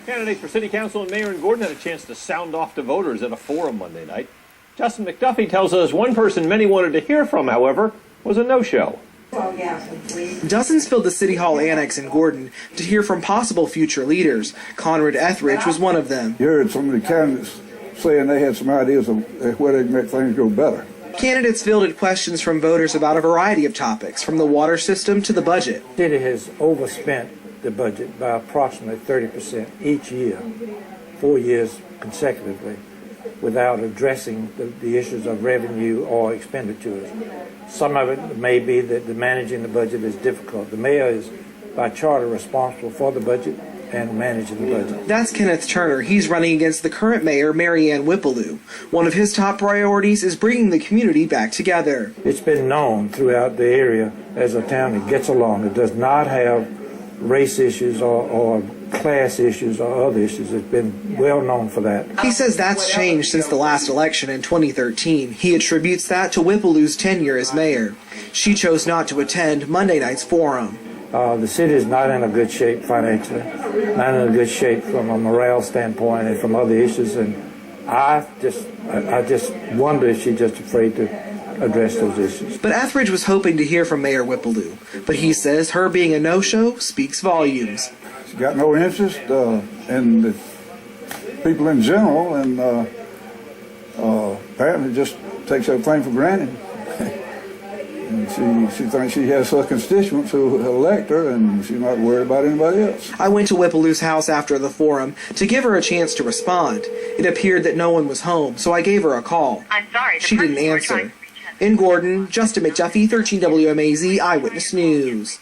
Candidates for city council and mayor in Gordon had a chance to sound off to voters at a forum Monday night. Justin McDuffie tells us one person many wanted to hear from, however, was a no-show. Dozens filled the City Hall Annex in Gordon to hear from possible future leaders. Conrad Etheridge was one of them. You heard some of the candidates saying they had some ideas of where they can make things go better. Candidates fielded questions from voters about a variety of topics, from the water system to the budget. The city has overspent the budget by approximately 30% each year, 4 years consecutively, without addressing the issues of revenue or expenditures. Some of it may be that managing the budget is difficult. The mayor is, by charter, responsible for the budget and managing the budget. That's Kenneth Turner. He's running against the current mayor, Mary Ann Whipplew. One of his top priorities is bringing the community back together. It's been known throughout the area as a town that gets along. It does not have race issues or class issues or other issues. It's been well known for that. He says that's changed since the last election in 2013. He attributes that to Whipplew's tenure as mayor. She chose not to attend Monday night's forum. The city is not in a good shape financially, not in a good shape from a morale standpoint and from other issues, and I just wonder if she's just afraid to address those issues. But Etheridge was hoping to hear from Mayor Whipplew, but he says her being a no-show speaks volumes. She's got no interest in the people in general, and apparently just takes everything for granted. And she thinks she has her constituents who elect her, and she's not worried about anybody else. I went to Whipplew's house after the forum to give her a chance to respond. It appeared that no one was home, so I gave her a call. I'm sorry. She didn't answer. In Gordon, Justin McDuffie, 13 WMAZ Eyewitness News.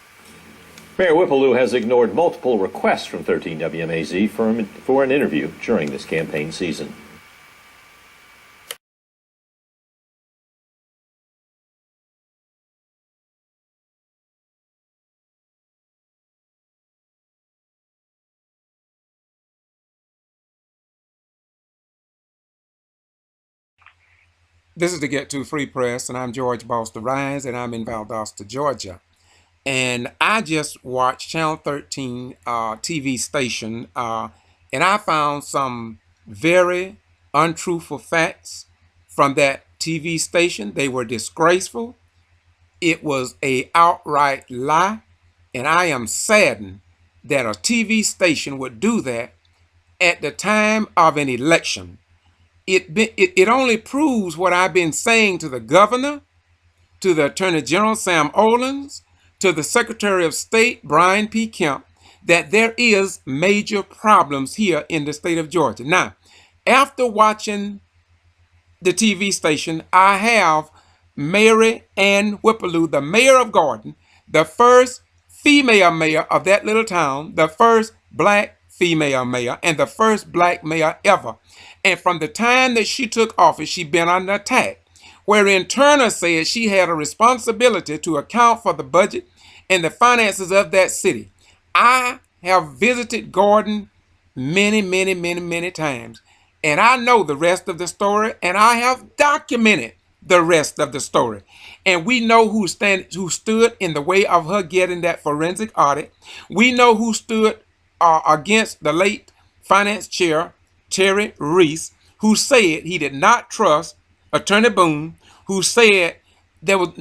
Mayor Whipplew has ignored multiple requests from 13 WMAZ for an interview during this campaign season. This is the Get To Free Press, and I'm George Boston Rhines, and I'm in Valdosta, Georgia. And I just watched Channel 13 TV station, and I found some very untruthful facts from that TV station. They were disgraceful. It was an outright lie, and I am saddened that a TV station would do that at the time of an election. It only proves what I've been saying to the governor, to the Attorney General Sam Olens, to the Secretary of State Brian P. Kemp, that there is major problems here in the state of Georgia. Now, after watching the TV station, I have Mary Ann Whipplew, the mayor of Gordon, the first female mayor of that little town, the first black female mayor, and the first black mayor ever. And from the time that she took office, she'd been under attack, wherein Turner said she had a responsibility to account for the budget and the finances of that city. I have visited Gordon many times, and I know the rest of the story, and I have documented the rest of the story. And we know who stood in the way of her getting that forensic audit. We know who stood against the late finance chair, Terry Reese, who said he did not trust Attorney Boone, who said there was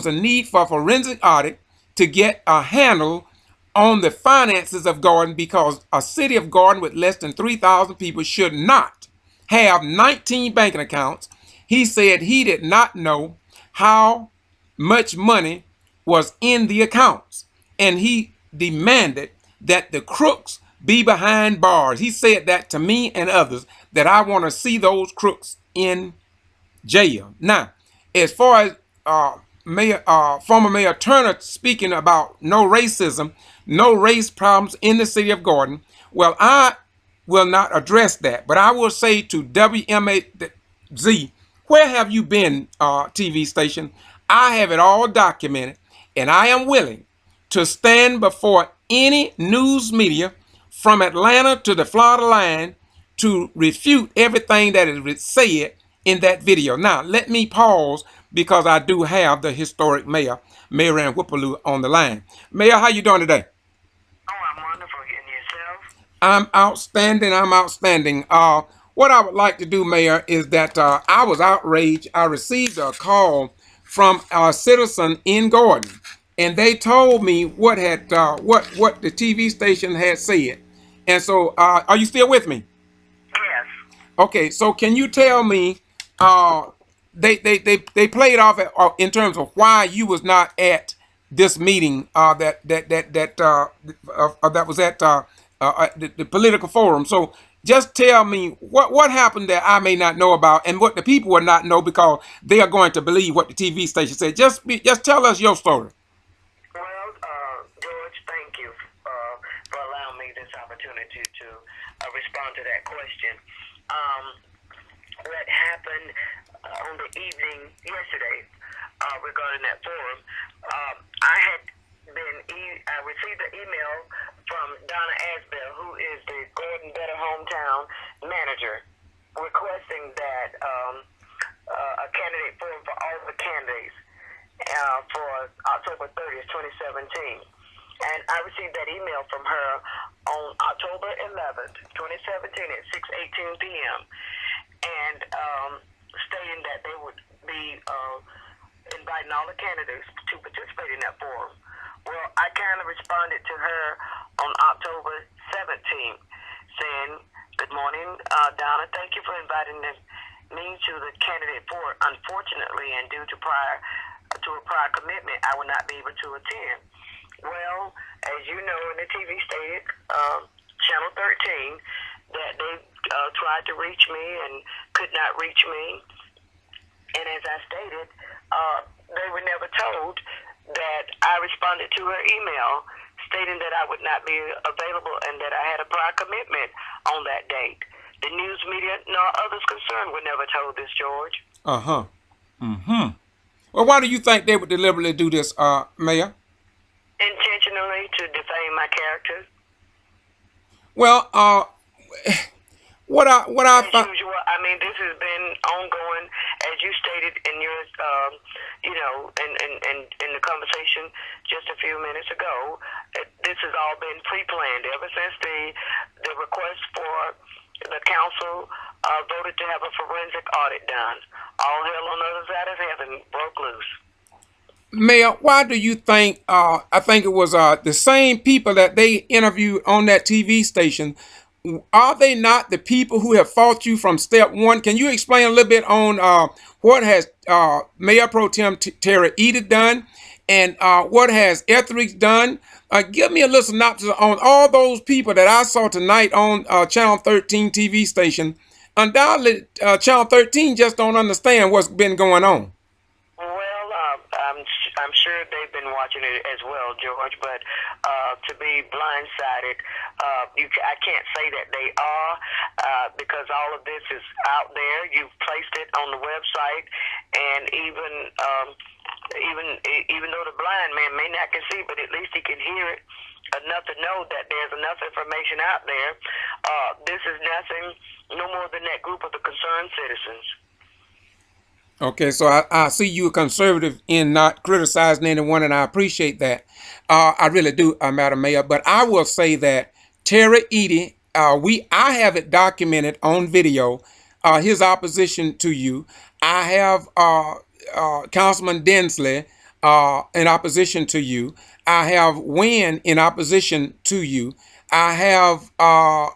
a need for a forensic audit to get a handle on the finances of Gordon, because a city of Gordon with less than 3,000 people should not have 19 banking accounts. He said he did not know how much money was in the accounts, and he demanded that the crooks be behind bars. He said that to me and others, that I want to see those crooks in jail. Now, as far as former Mayor Turner speaking about no racism, no race problems in the city of Gordon, well, I will not address that, but I will say to WMAZ, where have you been, TV station? I have it all documented, and I am willing to stand before any news media from Atlanta to the Florida line to refute everything that is said in that video. Now, let me pause, because I do have the historic mayor, Mary Ann Whipplew, on the line. Mayor, how you doing today? Oh, I'm wonderful. And yourself? I'm outstanding. I'm outstanding. What I would like to do, Mayor, is that I was outraged. I received a call from a citizen in Gordon, and they told me what had what the TV station had said. And so, are you still with me? Yes. Okay, so can you tell me, uh, they played off in terms of why you was not at this meeting that was at the political forum. So just tell me what happened that I may not know about, and what the people would not know because they are going to believe what the TV station said. Just tell us your story. Well, George, thank you for allowing me this opportunity to respond to that question. What happened on the evening yesterday regarding that forum? I received an email from Donna Asbell, who is the Gordon Better Hometown manager, requesting that a candidate forum for all the candidates for October 30th, 2017. And I received that email from her on October 11th, 2017 at 6:18 p.m. and stating that they would be inviting all the candidates to participate in that forum. Well, I kind of responded to her on October 17th saying, "Good morning, Donna. Thank you for inviting me to the candidate forum. Unfortunately, and due to a prior commitment, I will not be able to attend." Well, as you know, in the TV stated, Channel 13, that they tried to reach me and could not reach me. And as I stated, they were never told that I responded to her email stating that I would not be available and that I had a prior commitment on that date. The news media nor others concerned were never told this, George. Uh-huh. Mm-hmm. Well, why do you think they would deliberately do this, Mayor? Intentionally to defame my character. Well, what I As find. usual, I mean, this has been ongoing, as you stated in your, in the conversation just a few minutes ago. This has all been pre-planned ever since the request for the council voted to have a forensic audit done. All hell on the other side of heaven broke loose. Mayor, why do you think, I think it was the same people that they interviewed on that TV station, are they not the people who have fought you from step one? Can you explain a little bit on what has Mayor Pro Tem Terry Edith done, and what has Etheridge done? Give me a little synopsis on all those people that I saw tonight on Channel 13 TV station. Undoubtedly, Channel 13 just don't understand what's been going on. Well, I'm sure they've been watching it as well, George. But to be blindsided, I can't say that they are because all of this is out there. You've placed it on the website, and even though the blind man may not can see, but at least he can hear it enough to know that there's enough information out there. This is nothing no more than that group of the concerned citizens. Okay, so I see you a conservative in not criticizing anyone, and I appreciate that. I really do, Madam Mayor. But I will say that Terry Edie, I have it documented on video, his opposition to you. I have Councilman Densley in opposition to you. I have Wynn in opposition to you. I have a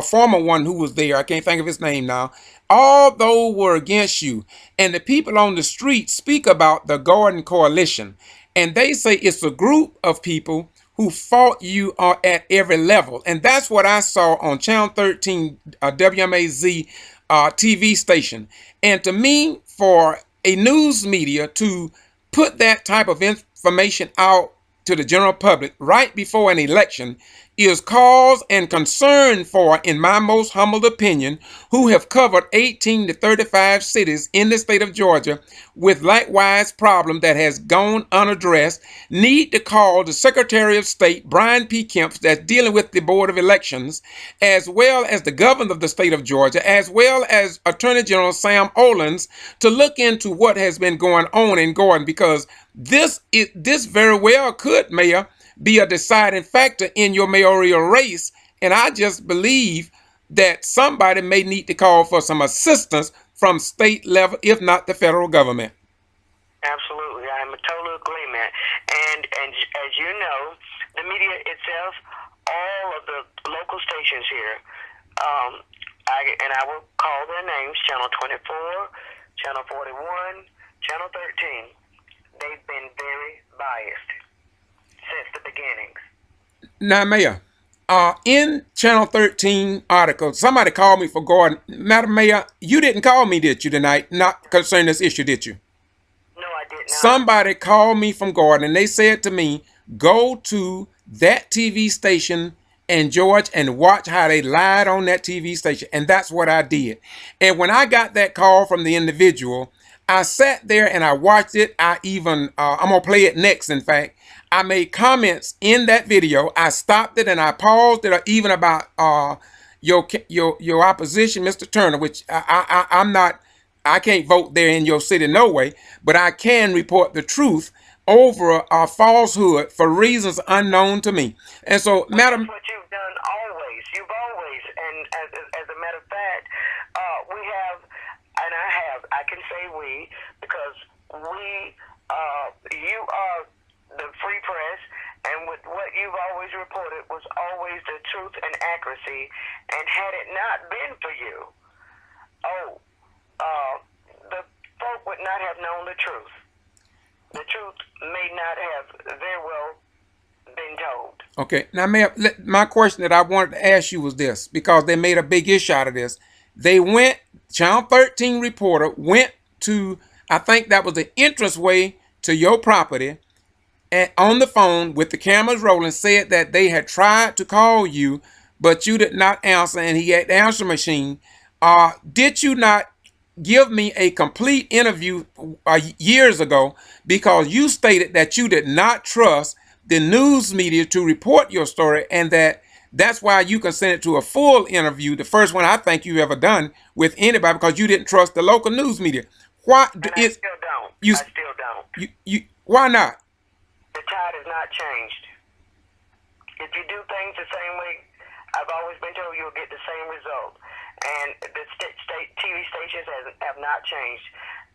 former one who was there. I can't think of his name now. All those were against you. And the people on the street speak about the Gordon Coalition. And they say it's a group of people who fought you at every level. And that's what I saw on Channel 13 WMAZ TV station. And to me, for a news media to put that type of information out to the general public right before an election is cause and concern for, in my most humble opinion, who have covered 18 to 35 cities in the state of Georgia with likewise problem that has gone unaddressed, need to call the Secretary of State, Brian P. Kemp, that's dealing with the Board of Elections, as well as the governor of the state of Georgia, as well as Attorney General Sam Olens, to look into what has been going on in Gordon, because this very well could, Mayor, be a deciding factor in your mayoral race. And I just believe that somebody may need to call for some assistance from state level, if not the federal government. Absolutely, I am in total agreement. And as you know, the media itself, all of the local stations here, I will call their names: Channel 24, Channel 41, Channel 13. They've been very biased since the beginnings. Now, Mayor, in Channel 13 article, somebody called me for Gordon. Madam Mayor, you didn't call me, did you, tonight? Not concerning this issue, did you? No, I did not. Somebody called me from Gordon, and they said to me, go to that TV station and George and watch how they lied on that TV station. And that's what I did. And when I got that call from the individual, I sat there and I watched it. I even, I'm going to play it next, in fact. I made comments in that video. I stopped it and I paused it, even about your opposition, Mr. Turner, which I'm not, I can't vote there in your city, no way, but I can report the truth over a falsehood for reasons unknown to me. And so, Madam, that's what you've done always. You've always, and as a matter of fact, we have, and I can say we, because we, you are the free press, and with what you've always reported was always the truth and accuracy. And had it not been for you, the folk would not have known the truth. The truth may not have very well been told. Okay, now, Mayor, my question that I wanted to ask you was this, because they made a big issue out of this. They went, Channel 13 reporter went to, I think that was the entranceway to your property, and on the phone with the cameras rolling, said that they had tried to call you, but you did not answer, and he had the answer machine. Did you not give me a complete interview years ago, because you stated that you did not trust the news media to report your story, and that's why you consented to a full interview, the first one I think you've ever done with anybody, because you didn't trust the local news media. Why? And I still don't. I still don't. Why not? The tide has not changed. If you do things the same way, I've always been told you'll get the same result. And the state TV stations have not changed.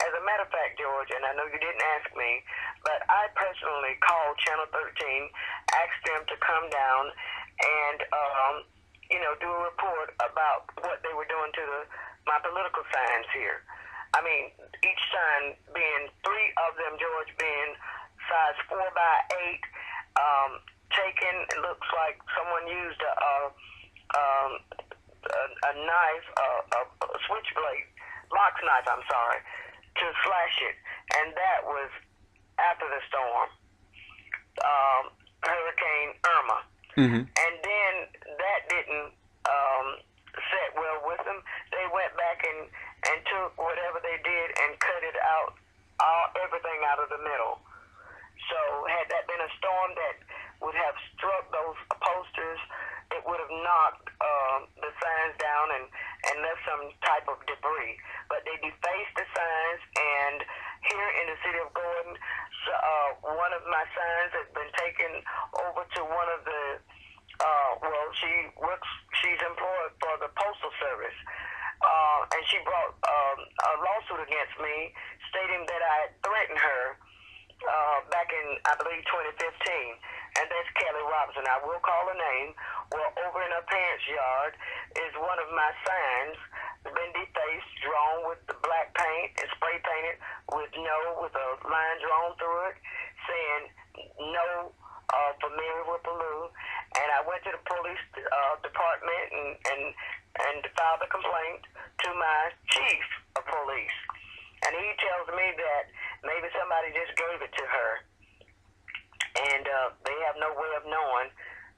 As a matter of fact, George, and I know you didn't ask me, but I personally called Channel 13, asked them to come down and, do a report about what they were doing to my political signs here. I mean, each sign being, 3 of them, George, being size 4x8, taken. It looks like someone used a knife, a switchblade, lock knife, I'm sorry, to slash it. And that was after the storm, Hurricane Irma. Mm-hmm. And then that didn't set well with them. They went back and took whatever they did and cut it out, everything out of the middle. So had that been a storm that would have struck those posters, it would have knocked the signs down and left some type of debris. But they defaced the signs, and here in the city of Gordon, one of my signs has been taken over to one of the, she's employed for the Postal Service. And she brought a lawsuit against me stating that I had threatened her back in, I believe, 2015. And that's Kelly Robinson. I will call her name. Well, over in her parents' yard is one of my signs, been defaced, drawn with the black paint and spray painted with a line drawn through it, saying no for Mary Whippaloo. And I went to the police department and filed a complaint to my chief of police. And he tells me that maybe somebody just gave it to her. And they have no way of knowing.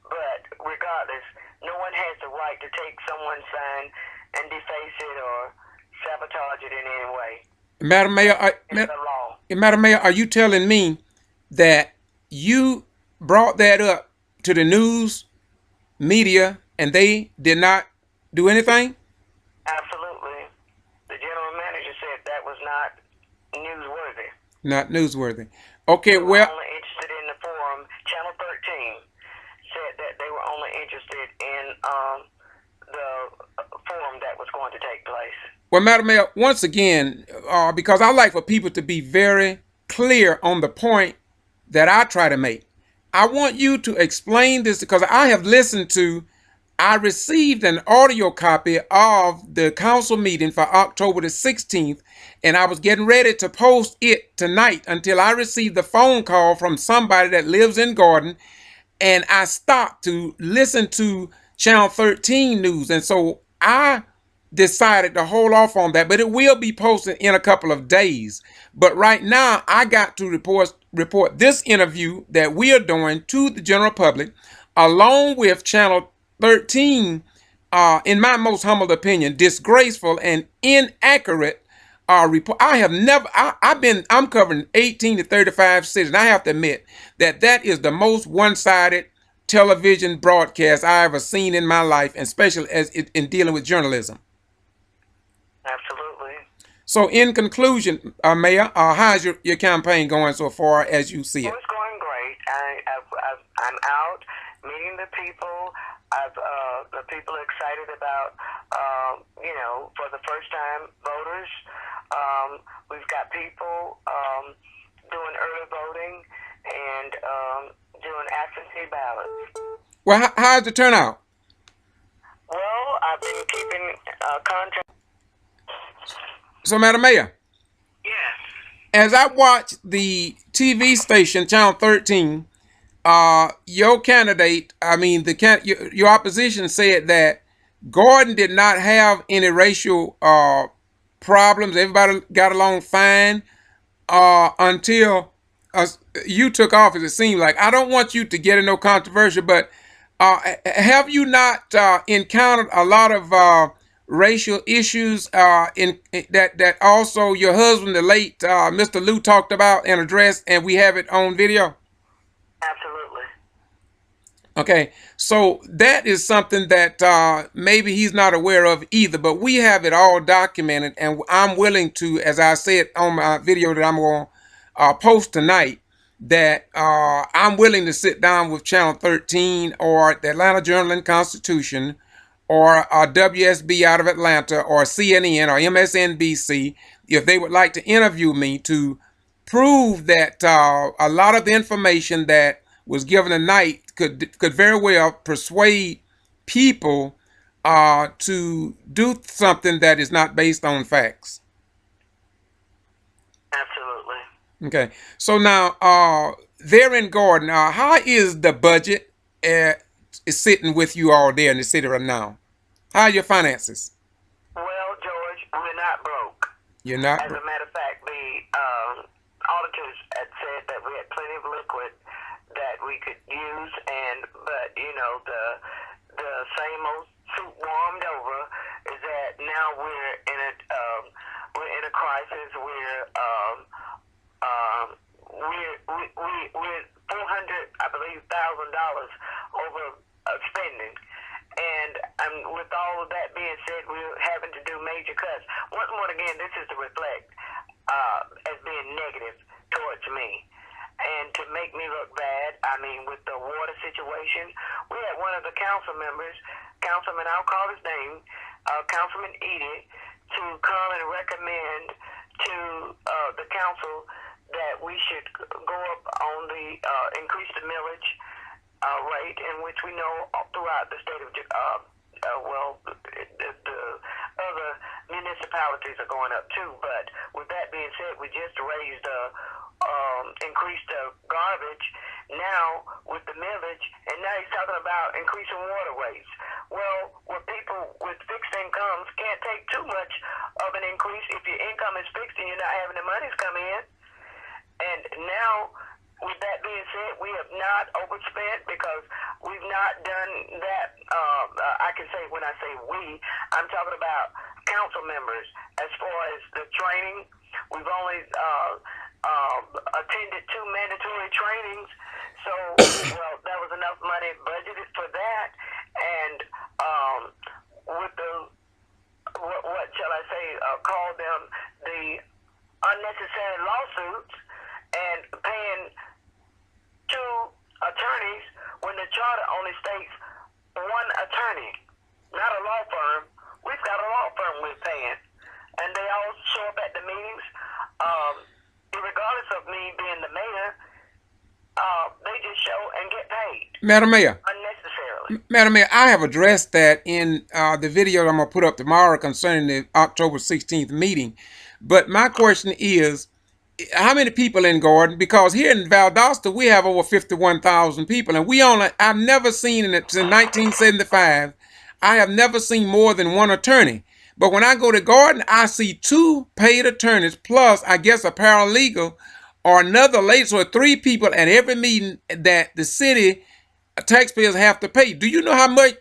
But regardless, no one has the right to take someone's sign and deface it or sabotage it in any way. Madam Mayor, It's the law. Madam Mayor, are you telling me that you brought that up to the news media and they did not do anything? Absolutely. The general manager said that was not newsworthy. Not newsworthy. Okay, We were well, only interested in the forum, Channel 13. interested in the forum that was going to take place. Well, Madam Mayor, once again, because I like for people to be very clear on the point that I try to make, I want you to explain this because I received an audio copy of the council meeting for October the 16th, and I was getting ready to post it tonight until I received the phone call from somebody that lives in Gordon, and I stopped to listen to Channel 13 news, and so I decided to hold off on that, but it will be posted in a couple of days. But right now, I got to report this interview that we are doing to the general public, along with Channel 13, in my most humble opinion, disgraceful and inaccurate report. I'm covering 18 to 35 cities, and I have to admit that that is the most one-sided television broadcast I ever seen in my life, and especially in dealing with journalism. Absolutely. So, in conclusion, Mayor, how's your campaign going so far as you see it? Well, it's going great. I'm out meeting the people. The people are excited about, for the first time voters. We've got people doing early voting and doing absentee ballots. Well, how's the turnout? Well, I've been keeping contact. So, Madam Mayor, Yes. as I watch the TV station, Channel 13, your candidate, your opposition said that Gordon did not have any racial problems. Everybody got along fine until you took office, it seemed like. I don't want you to get in no controversy, but have you not encountered a lot of racial issues that also your husband, the late Mr. Lou, talked about and addressed, and we have it on video? Absolutely. Okay, so that is something that maybe he's not aware of either, but we have it all documented, and I'm willing to, as I said on my video that I'm going to post tonight, that I'm willing to sit down with Channel 13 or the Atlanta Journal and Constitution or WSB out of Atlanta or CNN or MSNBC if they would like to interview me to prove that a lot of the information that was given tonight could very well persuade people to do something that is not based on facts. Absolutely. Okay, so now there in Gordon, how is the budget is sitting with you all there in the city right now? How are your finances? Well, George, we're not broke. You're not As broke. a matter of fact, the auditors had said that we had plenty of liquid that we could use, but the same old soup warmed over is that now we're in a crisis. We're 400, I believe, $1,000 over spending. And with all of that being said, we're having to do major cuts. Once more again, this is to reflect as being negative towards me. And to make me look bad, with the water situation, we had one of the council members, Councilman, I'll call his name, Councilman Audit, to come and recommend to the council that we should go up on the increase the millage rate, in which we know throughout the state of the other municipalities are going up too. But with that being said, we just raised increased the garbage now with the millage, and now he's talking about increasing water rates. Well, where people with fixed incomes can't take too much of an increase if your income is fixed and you're not having the monies come in. And now, with that being said, we have not overspent because we've not done that. I can say, when I say we, I'm talking about council members. As far as the training, we've only attended 2 mandatory trainings. So, well, that was enough money budgeted for that. And with the, what shall I say, call them the unnecessary lawsuits and paying 2 attorneys when the charter only states 1 Madam Mayor. unnecessarily. Madam Mayor, I have addressed that in the video that I'm going to put up tomorrow concerning the October 16th meeting. But my question is, how many people in Gordon? Because here in Valdosta, we have over 51,000 people, and I've never seen it since 1975. I have never seen more than one attorney. But when I go to Gordon, I see 2 paid attorneys plus, I guess, a paralegal or another lady. So 3 people at every meeting that the city taxpayers have to pay. Do you know how much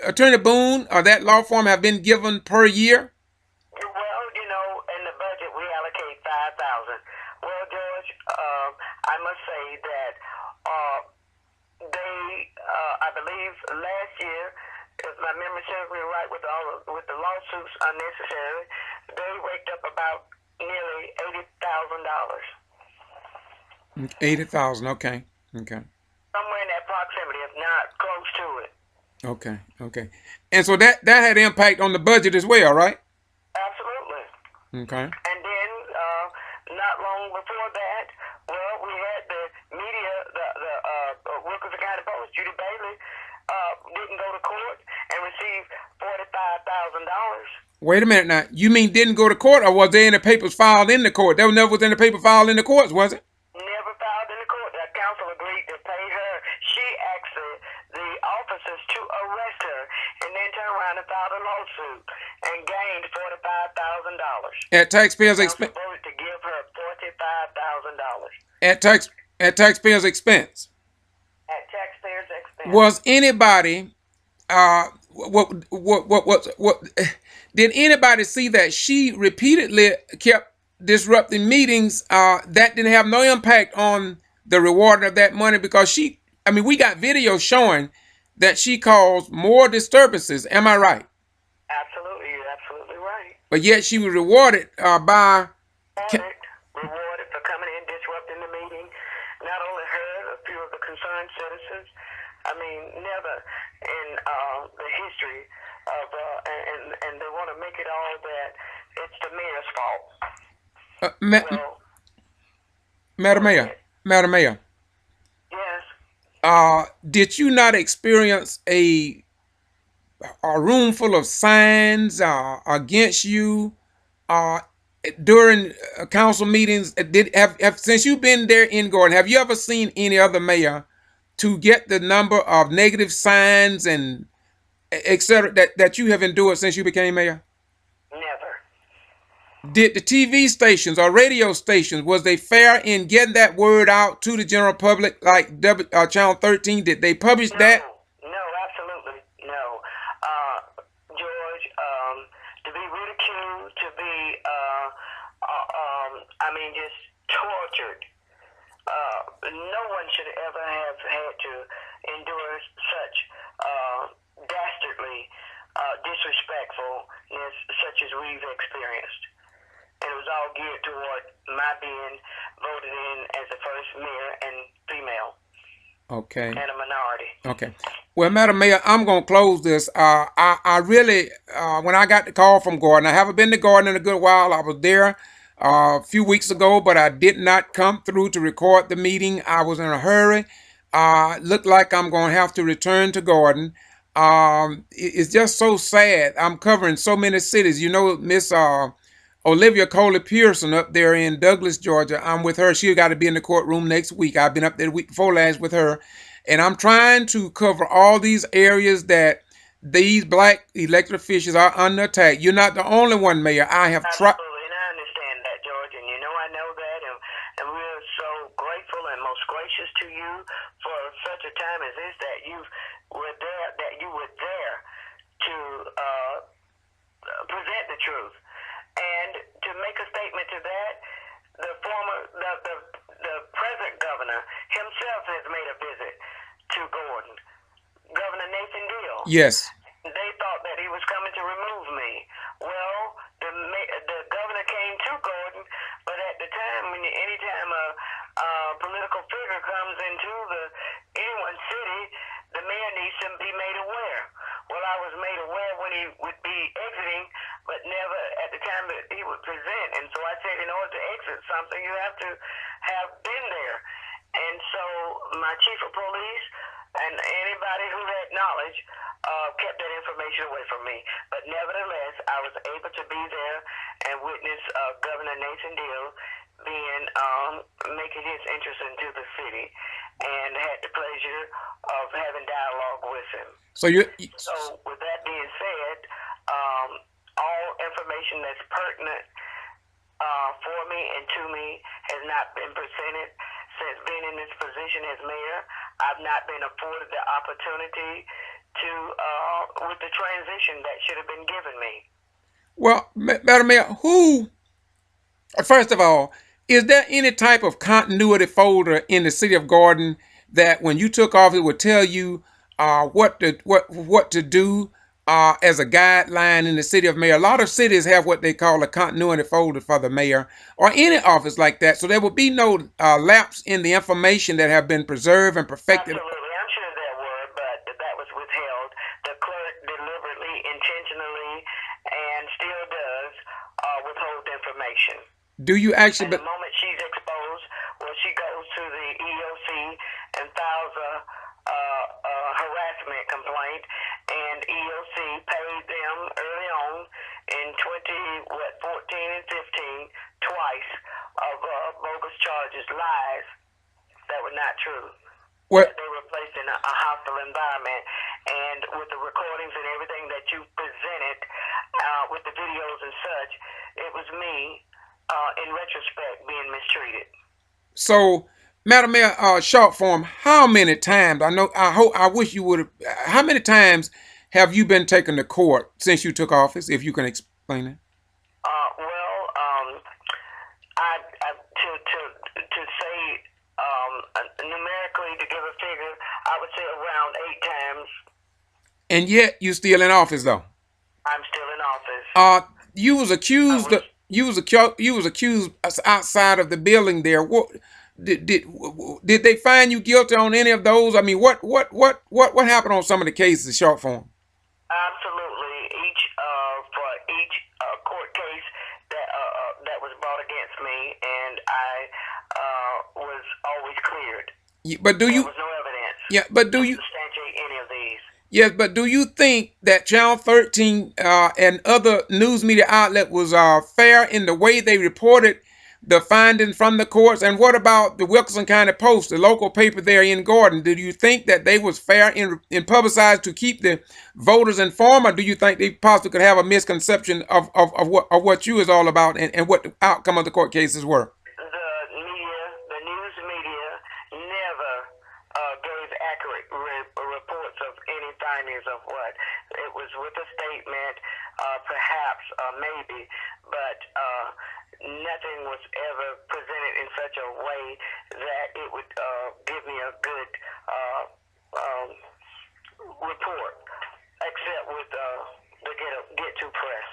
Attorney Boone or that law firm have been given per year? Well, in the budget we allocate 5,000. Well, George, I must say that they, I believe, last year, if my memory serves me right, with the lawsuits unnecessary, they raked up about nearly $80,000. 80,000. Okay. Okay. Somewhere in that proximity, if not close to it. Okay. Okay. And so that had impact on the budget as well, right? Absolutely. Okay. And then, not long before that, well, we had the media, the workers of county post, Judy Bailey, didn't go to court and received $45,000. Wait a minute now. You mean didn't go to court, or was there any papers filed in the court? There never was any paper filed in the courts, was it? Never filed in the court. The council agreed to pay her. She asked the officers to arrest her and then turn around and filed a lawsuit and gained $45,000. At taxpayers' The expense. council voted to give her $45,000 At taxpayers' expense. at taxpayers' expense. Was anybody what did anybody see that she repeatedly kept disrupting meetings that didn't have no impact on the reward of that money? Because we got video showing that she caused more disturbances. Am I right? Absolutely, you're absolutely right. But yet she was rewarded by Rewarded for coming in, disrupting the meeting. Not only her, a few of the concerned citizens. I mean, never in the history of, and they want to make it all that it's the mayor's fault. Madam Mayor. Yes. Did you not experience a room full of signs against you during council meetings? Since you've been there in Gordon, have you ever seen any other mayor to get the number of negative signs and etc. that you have endured since you became mayor? Never. Did the TV stations or radio stations, was they fair in getting that word out to the general public, like Channel 13? Did they publish that? No, absolutely no. George, to be ridiculed, to be, just tortured. No one should ever have had to endure such dastardly disrespectfulness such as we've experienced. And it was all geared toward my being voted in as the first mayor and female. Okay. And a minority. Okay. Well, Madam Mayor, I'm going to close this. I really, when I got the call from Gordon, I haven't been to Gordon in a good while. I was there a few weeks ago, but I did not come through to record the meeting. I was in a hurry. Looked like I'm going to have to return to Gordon. It's just so sad. I'm covering so many cities. You know, Miss Olivia Coley Pearson up there in Douglas, Georgia. I'm with her. She got to be in the courtroom next week. I've been up there the week before last with her. And I'm trying to cover all these areas that these black elected officials are under attack. You're not the only one, Mayor. I have tried. Absolutely, and I understand that, George, and I know that, and we're so grateful and most gracious to you for such a time as this, that you were there to present the truth. And to make a statement to that, the present governor himself has made a visit to Gordon, Governor Nathan Deal. Yes. They thought that he was coming to remove me. Well, the governor came to Gordon, but at the time, anytime a political figure comes into anyone's city, the mayor needs to be made aware. Well, I was made aware when he would be exiting, but never at the time that he would present. And so I said, in order to exit something, you have to have been there. And so my chief of police knowledge, kept that information away from me. But nevertheless, I was able to be there and witness Governor Nathan Deal being making his entrance into the city, and had the pleasure of having dialogue with him. So you. So, with that being said, all information that's pertinent for me and to me has not been presented since being in this position as mayor. I've not been afforded the opportunity to, with the transition that should have been given me. Well, Madam Mayor, first of all, is there any type of continuity folder in the city of Gordon that when you took office would tell you what to do as a guideline in the city of mayor? A lot of cities have what they call a continuity folder for the mayor or any office like that, so there will be no lapse in the information that have been preserved and perfected. Absolutely. I'm sure there were, but that was withheld. The clerk deliberately, intentionally, and still does withhold information. Do you actually? And the moment she's exposed, well, she goes to the EOC and files a harassment complaint, and EOC paid them early on in 14 and 15 twice of bogus charges, lies that were not true. What? They were placed in a hostile environment, and with the recordings and everything that you presented, with the videos and such, it was me, in retrospect, being mistreated. So, Madam Mayor, short form, how many times? I wish you would have. How many times have you been taken to court since you took office? If you can explain it. To say numerically, to give a figure, I would say around 8 times. And yet you still in office, though. I'm still in office. You was accused. You was accused outside of the building there. What did they find you guilty on any of those? I mean, what happened on some of the cases? Short form. Absolutely. For each court case that was brought against me, and I was always cleared. But do you? There was no evidence. Yeah, but do you? Substantiate any of these. Yes, but do you think that Channel 13 and other news media outlet was fair in the way they reported the findings from the courts? And what about the Wilkinson County Post, the local paper there in Gordon? Did you think that they was fair in publicized to keep the voters informed, or do you think they possibly could have a misconception of what you is all about and what the outcome of the court cases were? The news media, never gave accurate reports of any findings of what. It was with a statement, perhaps, maybe, but nothing was ever presented in such a way that it would give me a good report, except with the get-to press.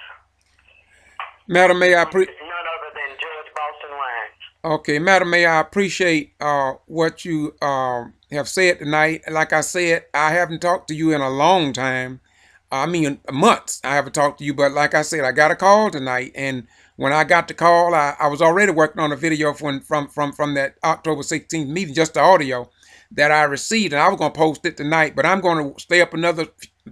Madam Mayor, none other than George Boston Wines. Okay, Madam Mayor, I appreciate what you have said tonight. Like I said, I haven't talked to you in a long time. I mean, months. I haven't talked to you, but like I said, I got a call tonight, and when I got the call, I was already working on a video from that October 16th meeting, just the audio that I received, and I was going to post it tonight, but I'm going to stay up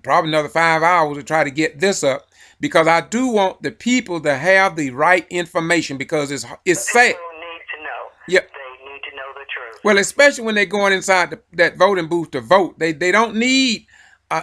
probably another 5 hours to try to get this up, because I do want the people to have the right information, because it's sad. People need to know. Yeah. They need to know the truth. Well, especially when they're going inside that voting booth to vote. They don't need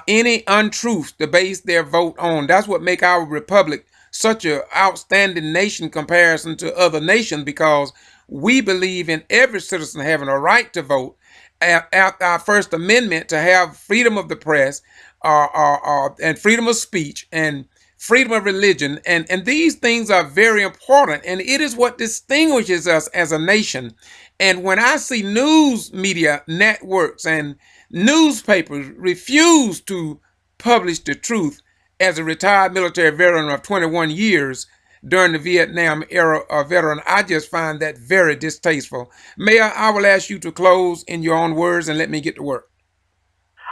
any untruths to base their vote on. That's what make our republic such an outstanding nation comparison to other nations, because we believe in every citizen having a right to vote. After our First Amendment, to have freedom of the press, and freedom of speech, and freedom of religion, and these things are very important, and it is what distinguishes us as a nation. And when I see news media networks and newspapers refuse to publish the truth, as a retired military veteran of 21 years during the Vietnam era veteran, I just find that very distasteful. Mayor, I will ask you to close in your own words and let me get to work.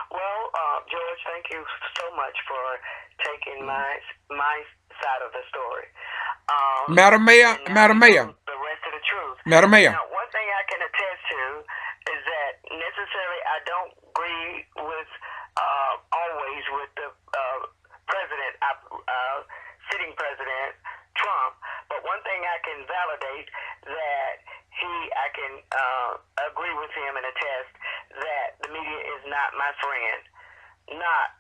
Well, George, thank you so much for taking my side of the story. Madam Mayor. The rest of the truth. Madam Mayor. Now, one thing I can attest to is that necessarily I don't agree with all friend, not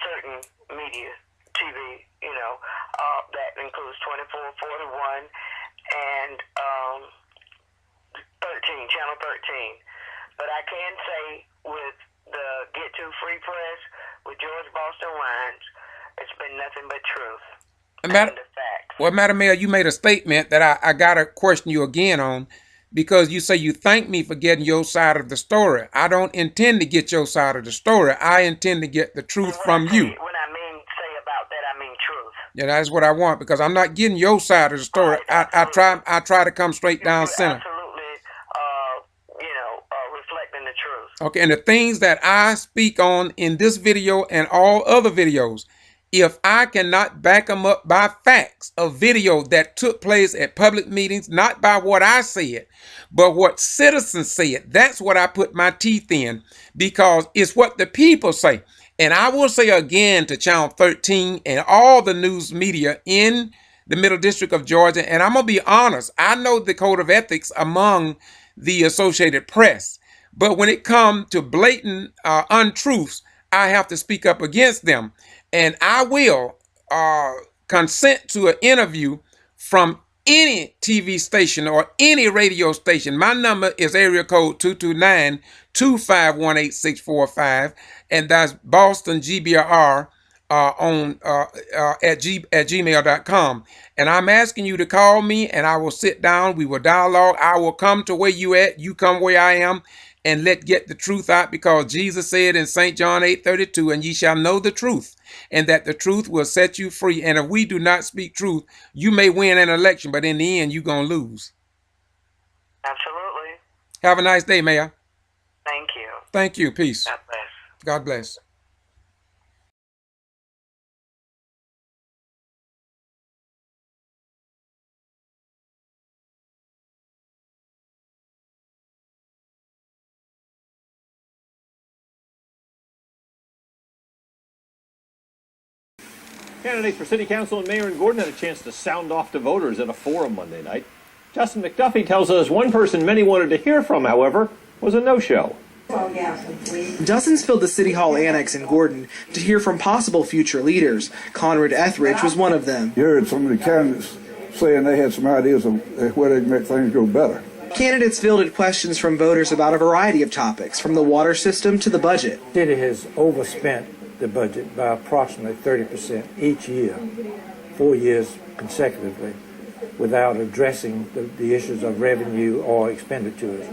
certain media, TV, that includes 2441 and 13, Channel 13. But I can say with the Get To Free Press with George Boston Wines, it's been nothing but truth. Well, Madam Mayor, you made a statement that I got to question you again on, because you say you thank me for getting your side of the story. I don't intend to get your side of the story. I intend to get the truth from you. When I mean say about that, I mean truth. Yeah, that's what I want, because I'm not getting your side of the story. I try to come straight down center. Absolutely, reflecting the truth. Okay, and the things that I speak on in this video and all other videos, if I cannot back them up by facts of video that took place at public meetings, not by what I said, but what citizens said, that's what I put my teeth in, because it's what the people say. And I will say again to Channel 13 and all the news media in the Middle District of Georgia, and I'm going to be honest, I know the code of ethics among the Associated Press, but when it comes to blatant untruths, I have to speak up against them. And I will consent to an interview from any TV station or any radio station. My number is area code 229-251-8645, and that's Boston G.B.R. At gmail.com. And I'm asking you to call me, and I will sit down. We will dialogue. I will come to where you at. You come where I am. And let's get the truth out, because Jesus said in St. John 8:32, and ye shall know the truth, and that the truth will set you free. And if we do not speak truth, you may win an election, but in the end, you're going to lose. Absolutely. Have a nice day, Mayor. Thank you. Thank you. Peace. God bless. God bless. Candidates for city council and mayor in Gordon had a chance to sound off to voters at a forum Monday night. Justin McDuffie tells us one person many wanted to hear from, however, was a no-show. Dozens filled the City Hall Annex in Gordon to hear from possible future leaders. Conrad Etheridge was one of them. You heard some of the candidates saying they had some ideas of where they can make things go better. Candidates fielded questions from voters about a variety of topics, from the water system to the budget. The city has overspent the budget by approximately 30% each year, 4 years consecutively, without addressing the issues of revenue or expenditures.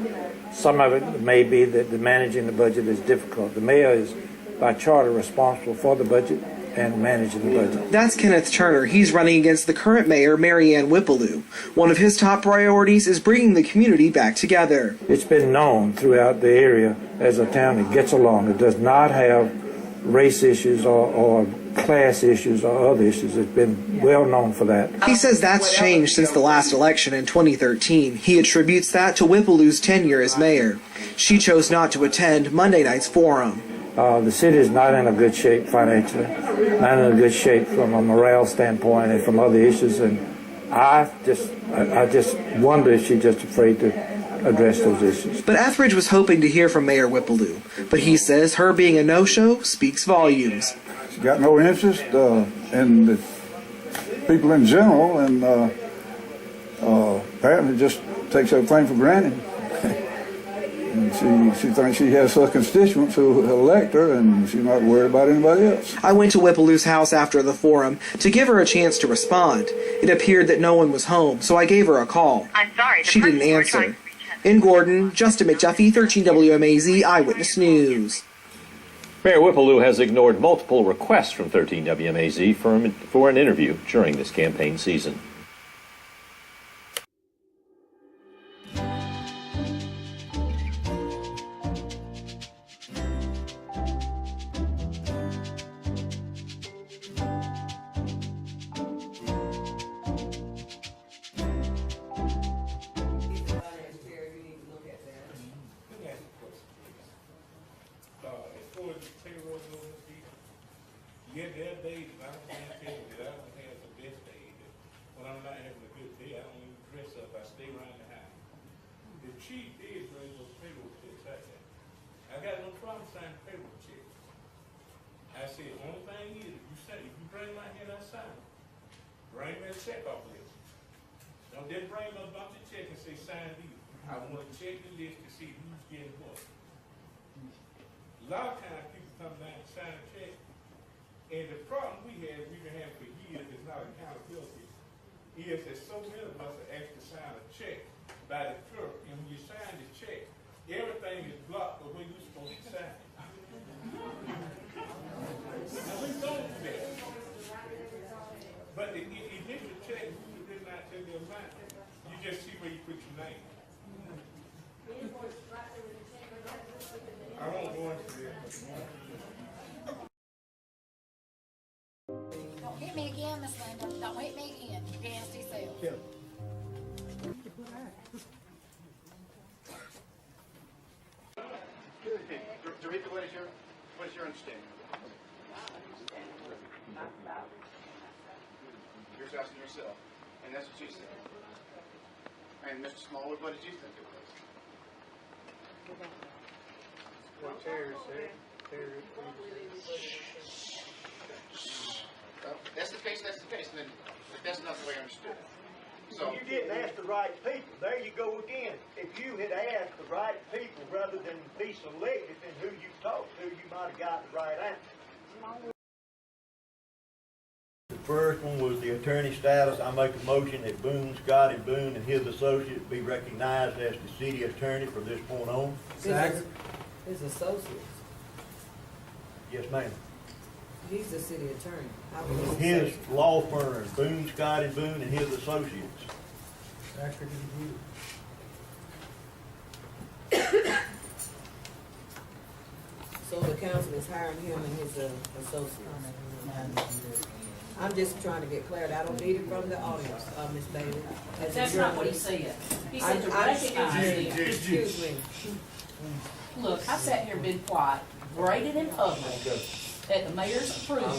Some of it may be that the managing the budget is difficult. The mayor is, by charter, responsible for the budget and managing the budget. That's Kenneth Turner. He's running against the current mayor, Mary Ann Whipplew. One of his top priorities is bringing the community back together. It's been known throughout the area as a town that gets along. It does not have race issues or class issues or other issues. It's been well known for that. He says that's changed since the last election in 2013. He attributes that to Whipplew's tenure as mayor. She chose not to attend Monday night's forum. The city is not in a good shape financially, not in a good shape from a morale standpoint and from other issues, and I just wonder if she's just afraid to address those issues. But Etheridge was hoping to hear from Mayor Whipplew, but he says her being a no-show speaks volumes. She's got no interest in the people in general, and apparently just takes everything for granted. And she thinks she has her constituents who elect her, and she's not worried about anybody else. I went to Whipplew's house after the forum to give her a chance to respond. It appeared that no one was home, so I gave her a call. I'm sorry. She didn't answer. In Gordon, Justin McDuffie, 13 WMAZ Eyewitness News. Mayor Whipplew has ignored multiple requests from 13 WMAZ for an interview during this campaign season. Yeah, there are days I don't have that I don't have the best days. When I'm not having a good day, I don't even dress up. I stay around the house. The chief is running those payroll checks out there. I got no problem signing payroll checks. said, the only thing is, if you bring my hand outside, bring me a check off list. Don't just bring me a bunch of checks and say sign these. I want to check the list to see who's getting what. A lot of times people come down and sign a check, and the problem we've been having for years, is not accountability, is that so many of us are asked to sign a check by the clerk, and when you sign the check, everything is blocked the way you're supposed to sign it. Now we don't do that. But the initial check, you did not tell the amount. You just see where you put your name. I won't go into this. Don't hit me again, Miss Linda. Don't hit me again. You nasty self. Dorita, what is your understanding? You're asking yourself, and that's what you said. And Mr. Smallwood, what did you think it was? What Terry said. Well, that's the case, then but that's not the way I understood it. So You didn't ask the right people. There you go again. If you had asked the right people rather than be selective in who you talked to, you might have got the right answer. The first one was the attorney status. I make a motion that Scotty Boone and his associate be recognized as the city attorney from this point on. His associates. Yes, ma'am. He's the city attorney. How can he His say- law firm, Scotty Boone and his associates. So the council is hiring him and his associates. I'm just trying to get clarity. I don't need it from the audience, Ms. Bailey. As a That's not what he journalist. said. He said to I- recognize them. Excuse me. Look, I sat here and been quiet, graded in public, at the mayor's approval.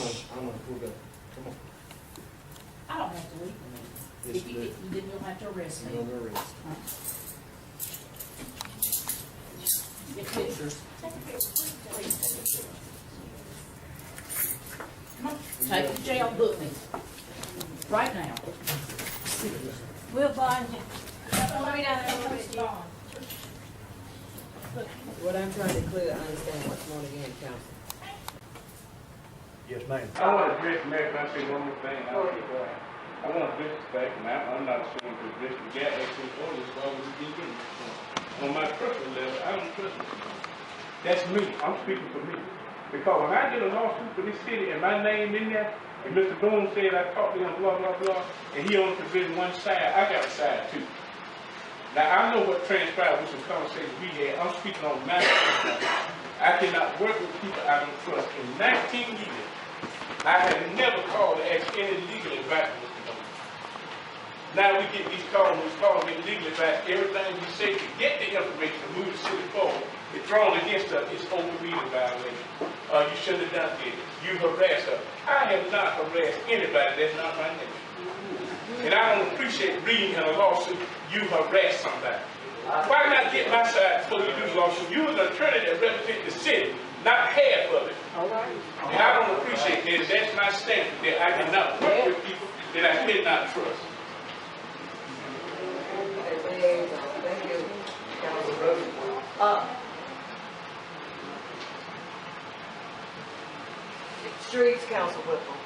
I don't have to leave the meeting. If you didn't, you'll have to arrest me. Get pictures. Take a picture. Please take a picture. Come on, take it to jail, book me. Right now. We'll bond you. What I'm trying to clear, understand what's going again, council. Yes, ma'am. I want to address Matt, I say one more thing. I want to address the fact, and I'm not ashamed to address the gap between orders while we get getting on my personal level, I don't trust it. That's me. I'm speaking for me. Because when I get a lawsuit for this city and my name in there, and Mr. Boone said I talked to him, blah, blah, blah, and he only presented one side, I got a side too. Now, I know what transpired with some conversations we had. I'm speaking on my side. I cannot work with people I don't trust. In 19 years, I have never called to ask any legal advice. Now we get these calls, get legal advice. Everything we say to get the information to move the city forward is thrown against us. It's open meeting violation. You shouldn't have done this. You harassed us. I have not harassed anybody. That's not my name. And I don't appreciate reading in a lawsuit, you harass somebody. Why not get my side before you do the lawsuit? You are the attorney that represents the city, not half of it. And I don't appreciate that. That's my standard, that I cannot work with people that I cannot trust. Thank you, council. Streets, Council Whipple.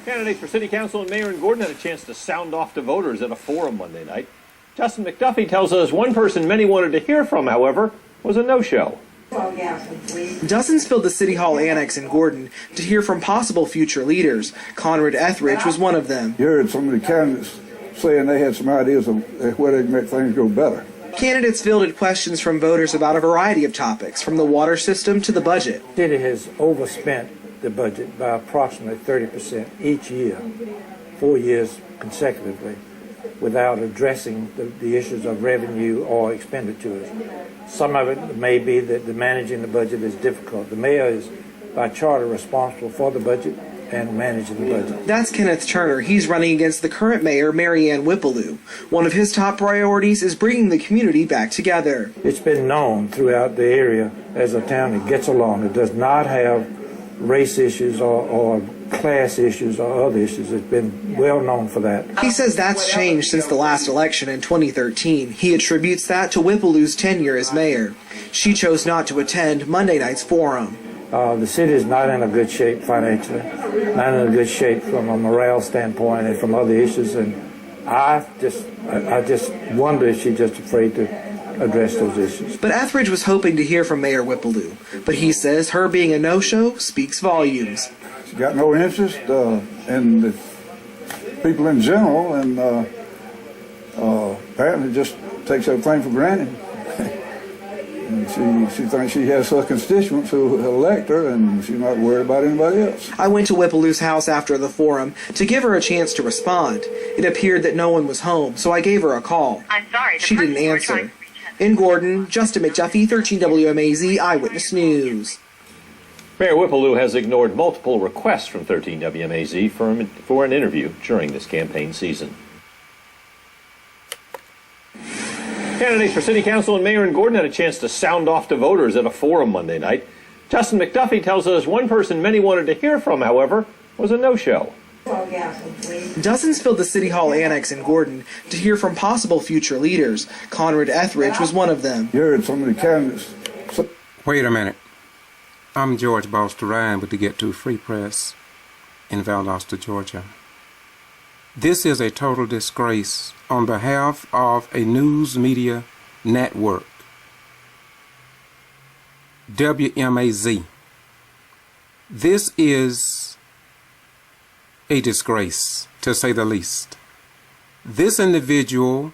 Candidates for City Council and Mayor and Gordon had a chance to sound off to voters at a forum Monday night. Justin McDuffie tells us one person many wanted to hear from, however, was a no-show. Dozens filled the City Hall annex in Gordon to hear from possible future leaders. Conrad Etheridge was one of them. You heard some of the candidates saying they had some ideas of where they can make things go better. Candidates fielded questions from voters about a variety of topics, from the water system to the budget. The city has overspent the budget by approximately 30% each year, 4 years consecutively, without addressing the issues of revenue or expenditures. Some of it may be that managing the budget is difficult. The mayor is, by charter, responsible for the budget. and managing the budget. That's Kenneth Turner. He's running against the current mayor, Mary Ann Whippaloo. One of his top priorities is bringing the community back together. It's been known throughout the area as a town that gets along. It does not have race issues or class issues or other issues. It's been well known for that. He says that's changed since the last election in 2013. He attributes that to Whippaloo's tenure as mayor. She chose not to attend Monday night's forum. The city is not in a good shape financially, not in a good shape from a morale standpoint and from other issues. And I just wonder if she's just afraid to address those issues. But Etheridge was hoping to hear from Mayor Whippaloo. But he says her being a no-show speaks volumes. She's got no interest in the people in general, and apparently just takes everything for granted. And she thinks she has her constituents who elect her, and she's not worried about anybody else. I went to Whippaloo's house after the forum to give her a chance to respond. It appeared that no one was home, so I gave her a call. I'm sorry. She didn't answer. In Gordon, Justin McDuffie, 13 WMAZ Eyewitness News. Mayor Whippaloo has ignored multiple requests from 13 WMAZ for an interview during this campaign season. Candidates for City Council and Mayor in Gordon had a chance to sound off to voters at a forum Monday night. Justin McDuffie tells us one person many wanted to hear from, however, was a no-show. Dozens filled the City Hall Annex in Gordon to hear from possible future leaders. Conrad Etheridge was one of them. You heard some of the candidates. Wait a minute. I'm George Boston Ryan with the Get To Free Press in Valdosta, Georgia. This is a total disgrace on behalf of a news media network, WMAZ. This is a disgrace, to say the least. This individual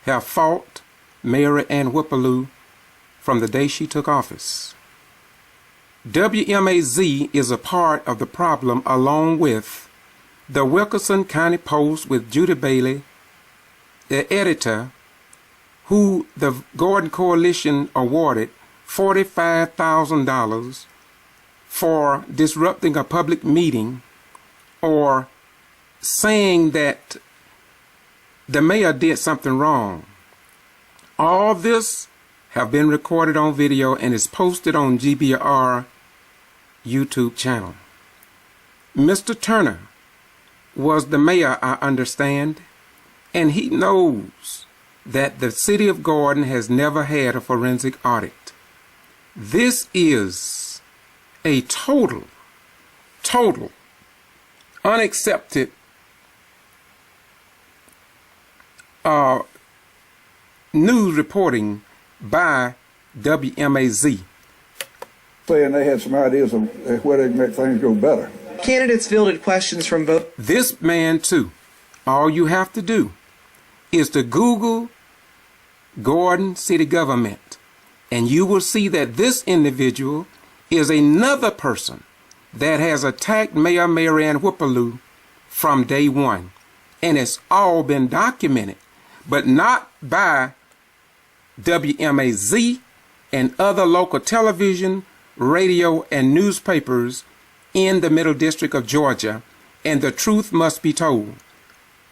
have fought Mary Ann Whippaloo from the day she took office. WMAZ is a part of the problem along with the Wilkerson County Post with Judy Bailey, the editor, who the Gordon Coalition awarded $45,000 for disrupting a public meeting or saying that the mayor did something wrong. All this have been recorded on video and is posted on G.B.R. YouTube channel. Mr. Turner was the mayor, I understand, and he knows that the city of Gordon has never had a forensic audit. This is a total unaccepted news reporting by WMAZ. Saying they had some ideas of where they can make things go better. Candidates fielded questions from both. This man, too, all you have to do is to Google Gordon City Government, and you will see that this individual is another person that has attacked Mayor Mary Ann Whippaloo from day one. And it's all been documented, but not by WMAZ and other local television, radio, and newspapers in the Middle District of Georgia, and the truth must be told.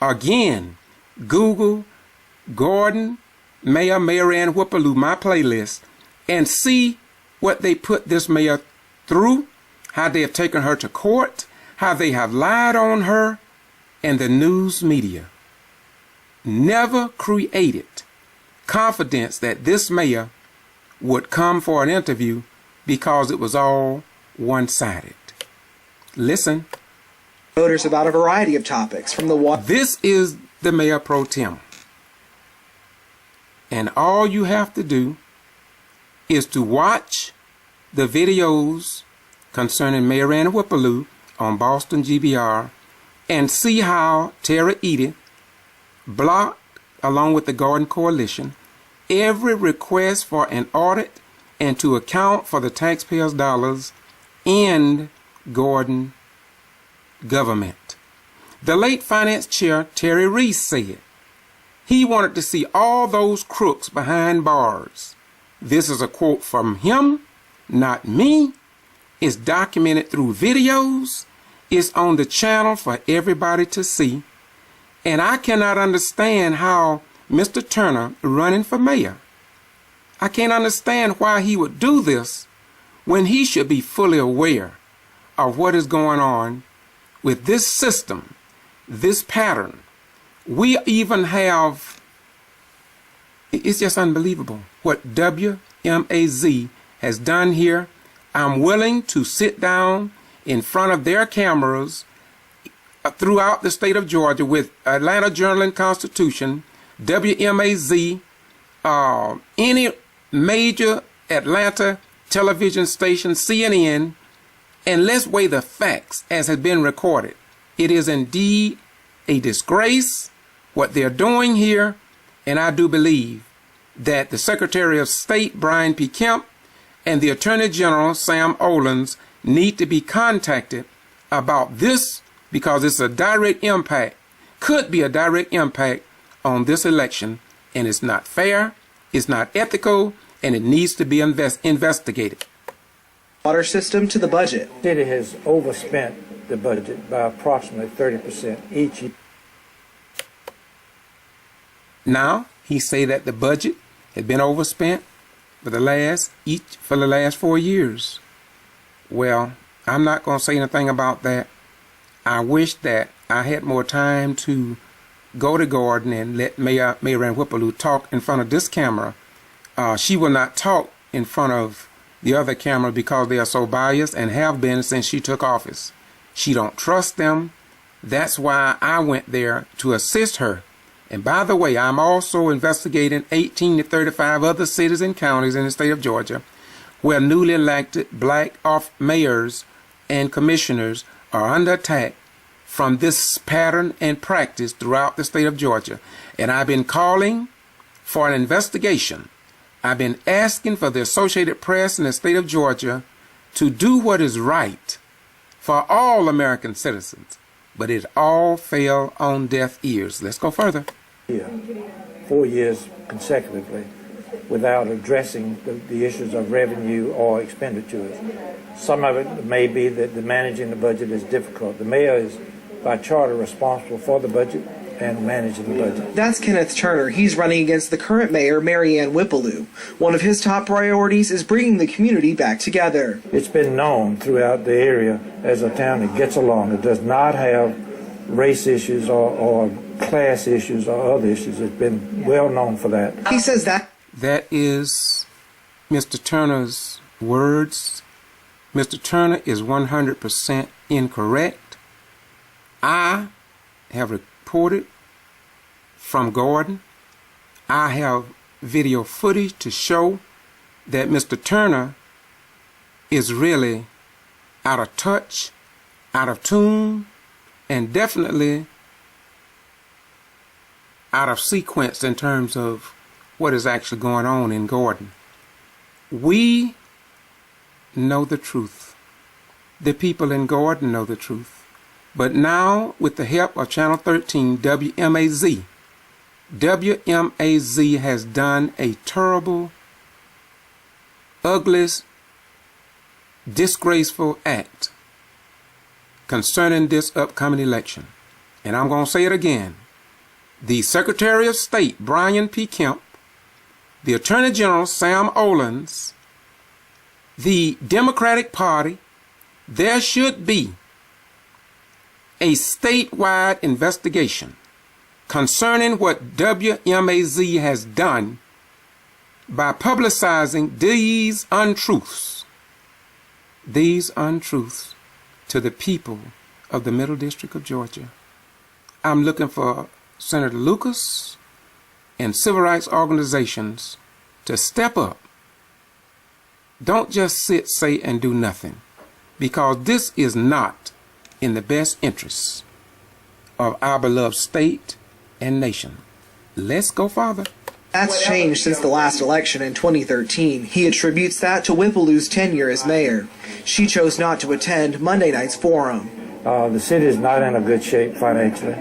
Again, Google Gordon Mayor Mary Ann Whippaloo, my playlist, and see what they put this mayor through, how they have taken her to court, how they have lied on her, and the news media never created confidence that this mayor would come for an interview because it was all one-sided. Listen. Voters about a variety of topics from the This is the Mayor Pro Tem. And all you have to do is to watch the videos concerning Mary Ann Whippaloo on Boston G.B.R. and see how Tara Edie blocked, along with the Gordon Coalition, every request for an audit and to account for the taxpayers' dollars in Gordon government. The late finance chair, Terry Reese, said he wanted to see all those crooks behind bars. This is a quote from him, not me. It's documented through videos. It's on the channel for everybody to see. And I cannot understand how Mr. Turner running for mayor, I can't understand why he would do this when he should be fully aware of what is going on with this system, this pattern. We even have, it's just unbelievable what WMAZ has done here. I'm willing to sit down in front of their cameras throughout the state of Georgia with Atlanta Journal-Constitution, WMAZ, any major Atlanta television station, CNN, and let's weigh the facts as has been recorded. It is indeed a disgrace what they're doing here, and I do believe that the Secretary of State, Brian P. Kemp, and the Attorney General, Sam Olens, need to be contacted about this because it's a direct impact, could be a direct impact on this election, and it's not fair, it's not ethical, and it needs to be investigated. Water system to the budget. The city has overspent the budget by approximately 30% each year. Now, he say that the budget had been overspent for the last 4 years. Well, I'm not going to say anything about that. I wish that I had more time to go to Gordon and let Mayor Ann Whippleloo talk in front of this camera. She will not talk in front of the other camera because they are so biased and have been since she took office. She don't trust them. That's why I went there to assist her. And by the way, I'm also investigating 18 to 35 other cities and counties in the state of Georgia where newly elected black mayors and commissioners are under attack from this pattern and practice throughout the state of Georgia. And I've been calling for an investigation. I've been asking for the Associated Press in the state of Georgia to do what is right for all American citizens. But it all fell on deaf ears. Let's go further. 4 years consecutively without addressing the issues of revenue or expenditures. Some of it may be that the managing the budget is difficult. The mayor is by charter responsible for the budget and managing the budget. That's Kenneth Turner. He's running against the current mayor, Mary Ann Whippleloo. One of his top priorities is bringing the community back together. It's been known throughout the area as a town that gets along. It does not have race issues or class issues or other issues. It's been well known for that. He says that is Mr. Turner's words. Mr. Turner is 100% incorrect. I have reported from Gordon. I have video footage to show that Mr. Turner is really out of touch, out of tune, and definitely out of sequence in terms of what is actually going on in Gordon. We know the truth. The people in Gordon know the truth. But now, with the help of Channel 13, WMAZ has done a terrible, ugly, disgraceful act concerning this upcoming election. And I'm going to say it again. The Secretary of State, Brian P. Kemp, the Attorney General, Sam Olens, the Democratic Party, there should be a statewide investigation concerning what WMAZ has done by publicizing these untruths to the people of the Middle District of Georgia. I'm looking for Senator Lucas and civil rights organizations to step up. Don't just sit, say, and do nothing, because this is not in the best interests of our beloved state and nation. Let's go farther. That's changed since the last election in 2013. He attributes that to Whippleloo's tenure as mayor. She chose not to attend Monday night's forum. The city is not in a good shape financially,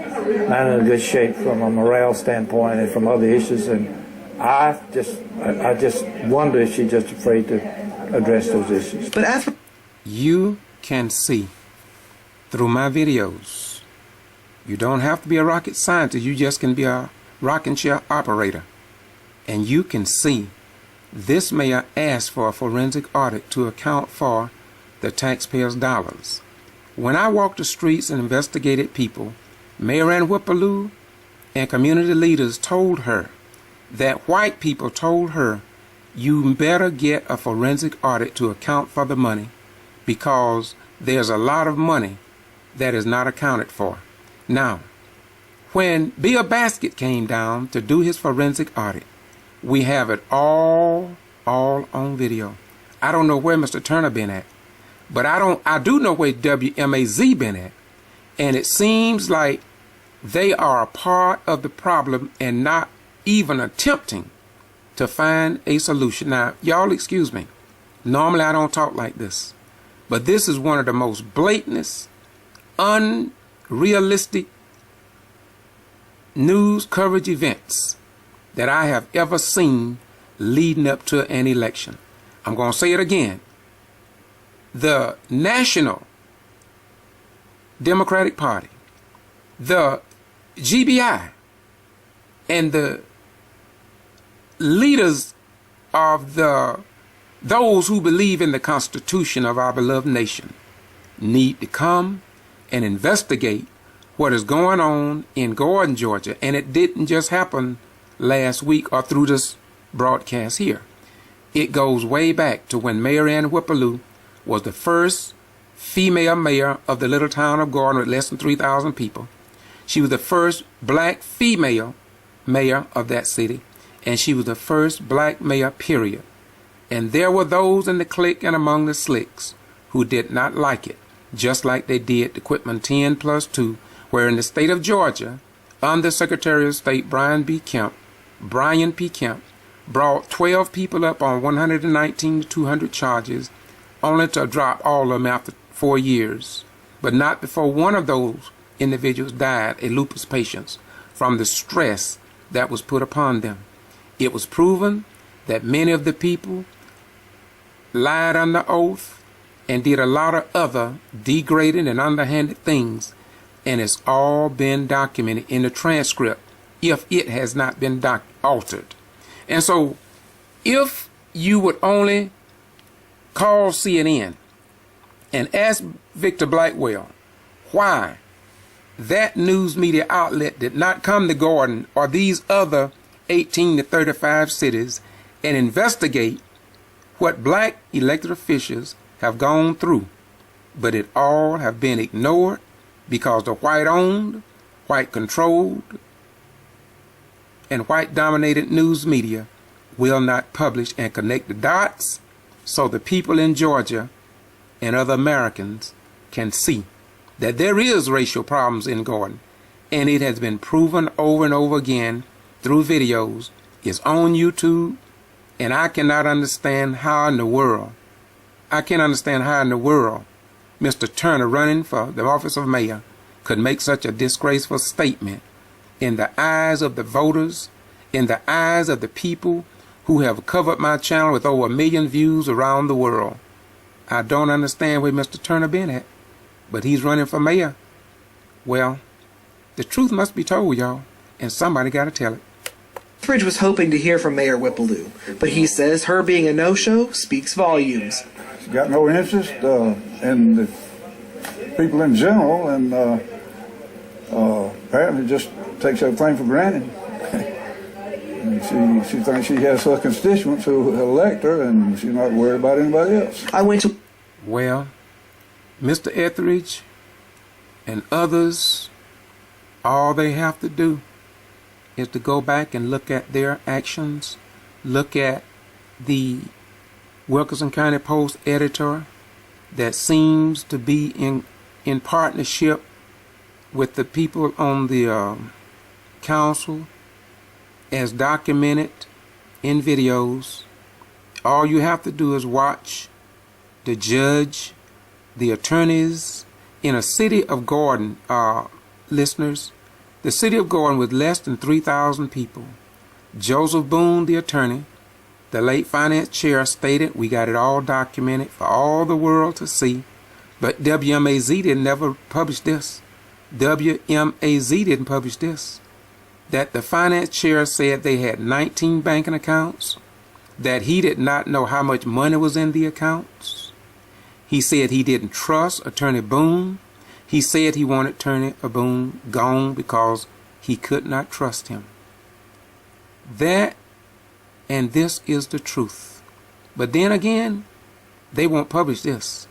not in a good shape from a morale standpoint and from other issues. And I just wonder if she's just afraid to address those issues. But after you can see through my videos. You don't have to be a rocket scientist. You just can be a rocking chair operator. And you can see this mayor asked for a forensic audit to account for the taxpayers' dollars. When I walked the streets and investigated people, Mayor Ann Whippaloo and community leaders told her that white people told her, you better get a forensic audit to account for the money because there's a lot of money that is not accounted for. Now, when Bill Basket came down to do his forensic audit, we have it all on video. I don't know where Mr. Turner been at, but I do know where WMAZ been at, and it seems like they are a part of the problem and not even attempting to find a solution. Now, y'all excuse me. Normally I don't talk like this, but this is one of the most blatantest, unrealistic news coverage events that I have ever seen leading up to an election. I'm going to say it again. The National Democratic Party, the G.B.R, and the leaders of those who believe in the Constitution of our beloved nation need to come and investigate what is going on in Gordon, Georgia. And it didn't just happen last week or through this broadcast here. It goes way back to when Mayor Ann Whippaloo was the first female mayor of the little town of Gordon with less than 3,000 people. She was the first black female mayor of that city, and she was the first black mayor, period. And there were those in the clique and among the slicks who did not like it, just like they did the Quitman 10+2, where in the state of Georgia, Under Secretary of State Brian P. Kemp brought 12 people up on 119 to 200 charges, only to drop all of them after 4 years, but not before one of those individuals died, a lupus patient, from the stress that was put upon them. It was proven that many of the people lied under oath and did a lot of other degrading and underhanded things, and it's all been documented in the transcript if it has not been altered. And so if you would only call CNN and ask Victor Blackwell why that news media outlet did not come to Gordon or these other 18 to 35 cities and investigate what black elected officials have gone through, but it all have been ignored because the white-owned, white-controlled, and white-dominated news media will not publish and connect the dots so the people in Georgia and other Americans can see that there is racial problems in Gordon, and it has been proven over and over again through videos. It's on YouTube, and I cannot understand how in the world Mr. Turner, running for the office of mayor, could make such a disgraceful statement in the eyes of the voters, in the eyes of the people who have covered my channel with over 1 million views around the world. I don't understand where Mr. Turner been at, but he's running for mayor. Well, the truth must be told, y'all, and somebody got to tell it. Etheridge was hoping to hear from Mayor Whippaloo, but he says her being a no-show speaks volumes. She's got no interest in the people in general, and apparently just takes everything for granted. And she thinks she has her constituents who elect her, and she's not worried about anybody else. Well, Mr. Etheridge and others, all they have to do is to go back and look at their actions, look at the Wilkinson County Post editor that seems to be in partnership with the people on the council as documented in videos. All you have to do is watch the judge, the attorneys in a city of Gordon, listeners, the city of Gordon with less than 3,000 people. Joseph Boone, the attorney, the late finance chair, stated, we got it all documented for all the world to see. But WMAZ didn't never publish this. WMAZ didn't publish this. That the finance chair said they had 19 banking accounts, that he did not know how much money was in the accounts. He said he didn't trust Attorney Boone. He said he wanted Attorney Boone gone because he could not trust him. That and this is the truth. But then again, they won't publish this.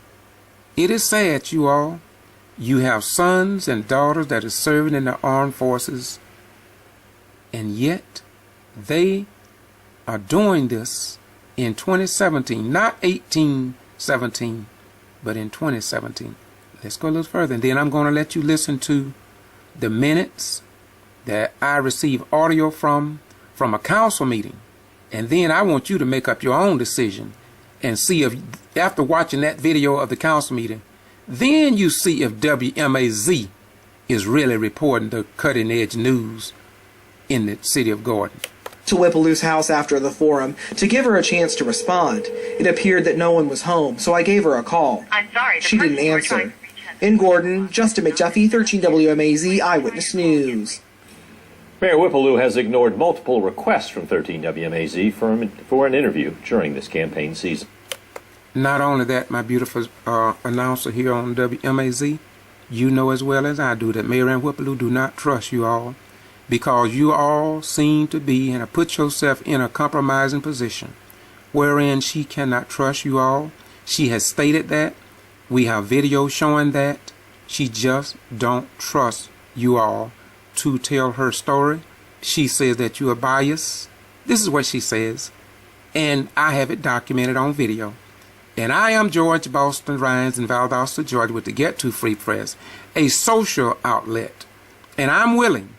It is sad, you all. You have sons and daughters that are serving in the armed forces, and yet they are doing this in 2017, not 1817, but in 2017. Let's go a little further, and then I'm going to let you listen to the minutes that I received audio from a council meeting, and then I want you to make up your own decision and see if, after watching that video of the council meeting, then you see if WMAZ is really reporting the cutting-edge news in the city of Gordon. To Whippaloo's house after the forum to give her a chance to respond. It appeared that no one was home, so I gave her a call. I'm sorry. She didn't answer. In Gordon, Justin McDuffie, 13 WMAZ Eyewitness News. Mayor Whippaloo has ignored multiple requests from 13 WMAZ for an interview during this campaign season. Not only that, my beautiful announcer here on WMAZ, you know as well as I do that Mayor Ann Whippaloo do not trust you all, because you all seem to be and have put yourself in a compromising position wherein she cannot trust you all. She has stated that. We have videos showing that. She just don't trust you all to tell her story. She says that you are biased. This is what she says, and I have it documented on video. And I am George Boston Rhines in Valdosta, Georgia, with the Get To Free Press, a social outlet. And I'm willing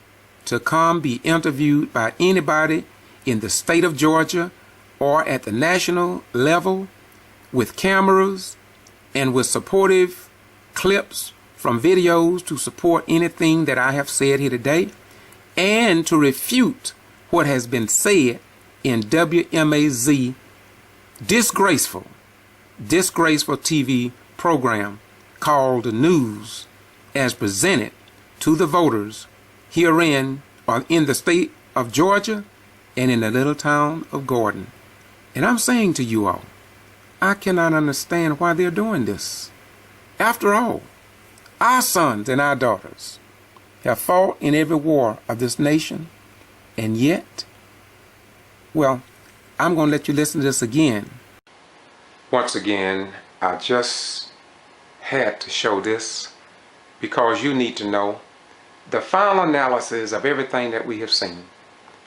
to come be interviewed by anybody in the state of Georgia or at the national level with cameras and with supportive clips from videos to support anything that I have said here today and to refute what has been said in WMAZ disgraceful TV program called The News as presented to the voters herein or in the state of Georgia and in the little town of Gordon. And I'm saying to you all, I cannot understand why they're doing this. After all, our sons and our daughters have fought in every war of this nation, and yet, well, I'm going to let you listen to this again. Once again, I just had to show this because you need to know the final analysis of everything that we have seen.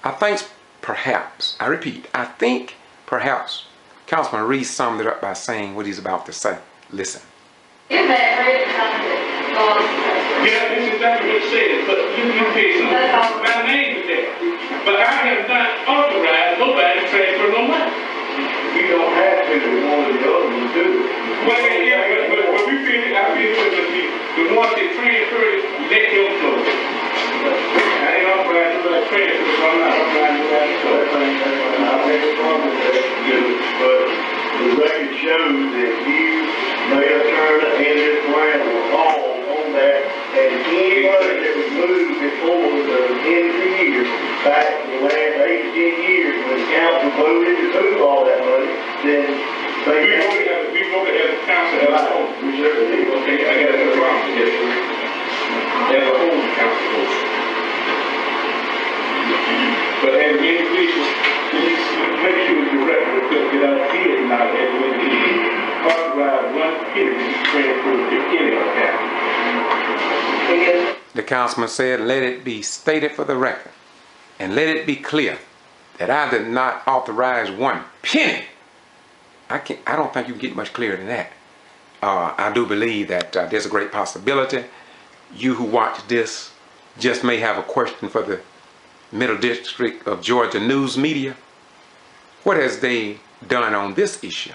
I think perhaps, I repeat, I think perhaps Councilman Reese summed it up by saying what he's about to say. Listen. Yeah, that's exactly what it says, but you pay something. My name is there. But I have not authorized nobody to transfer no money. We don't have to, one or the other will do. Well, yeah, but we feel I feel the ones that transfer it, let them go. I ain't authorized nobody to transfer, so I'm not authorized nobody to go. I think the problem is that you do, but the record shows that you, Mayor Turner, and this grant were all on that, and any money that was moved before the end of the year, back in the last 8 to 10 years, when the council voted to move all that money, then we voted as a council as a whole. We certainly did. Okay, I got a problem with this. As a whole council vote. But as an individual, please make sure the record reflects that I did not authorize one penny to transfer to any account. The councilman said, let it be stated for the record, and let it be clear that I did not authorize one penny. I don't think you can get much clearer than that. I do believe that there's a great possibility you who watch this just may have a question for the Middle District of Georgia news media. What has they done on this issue?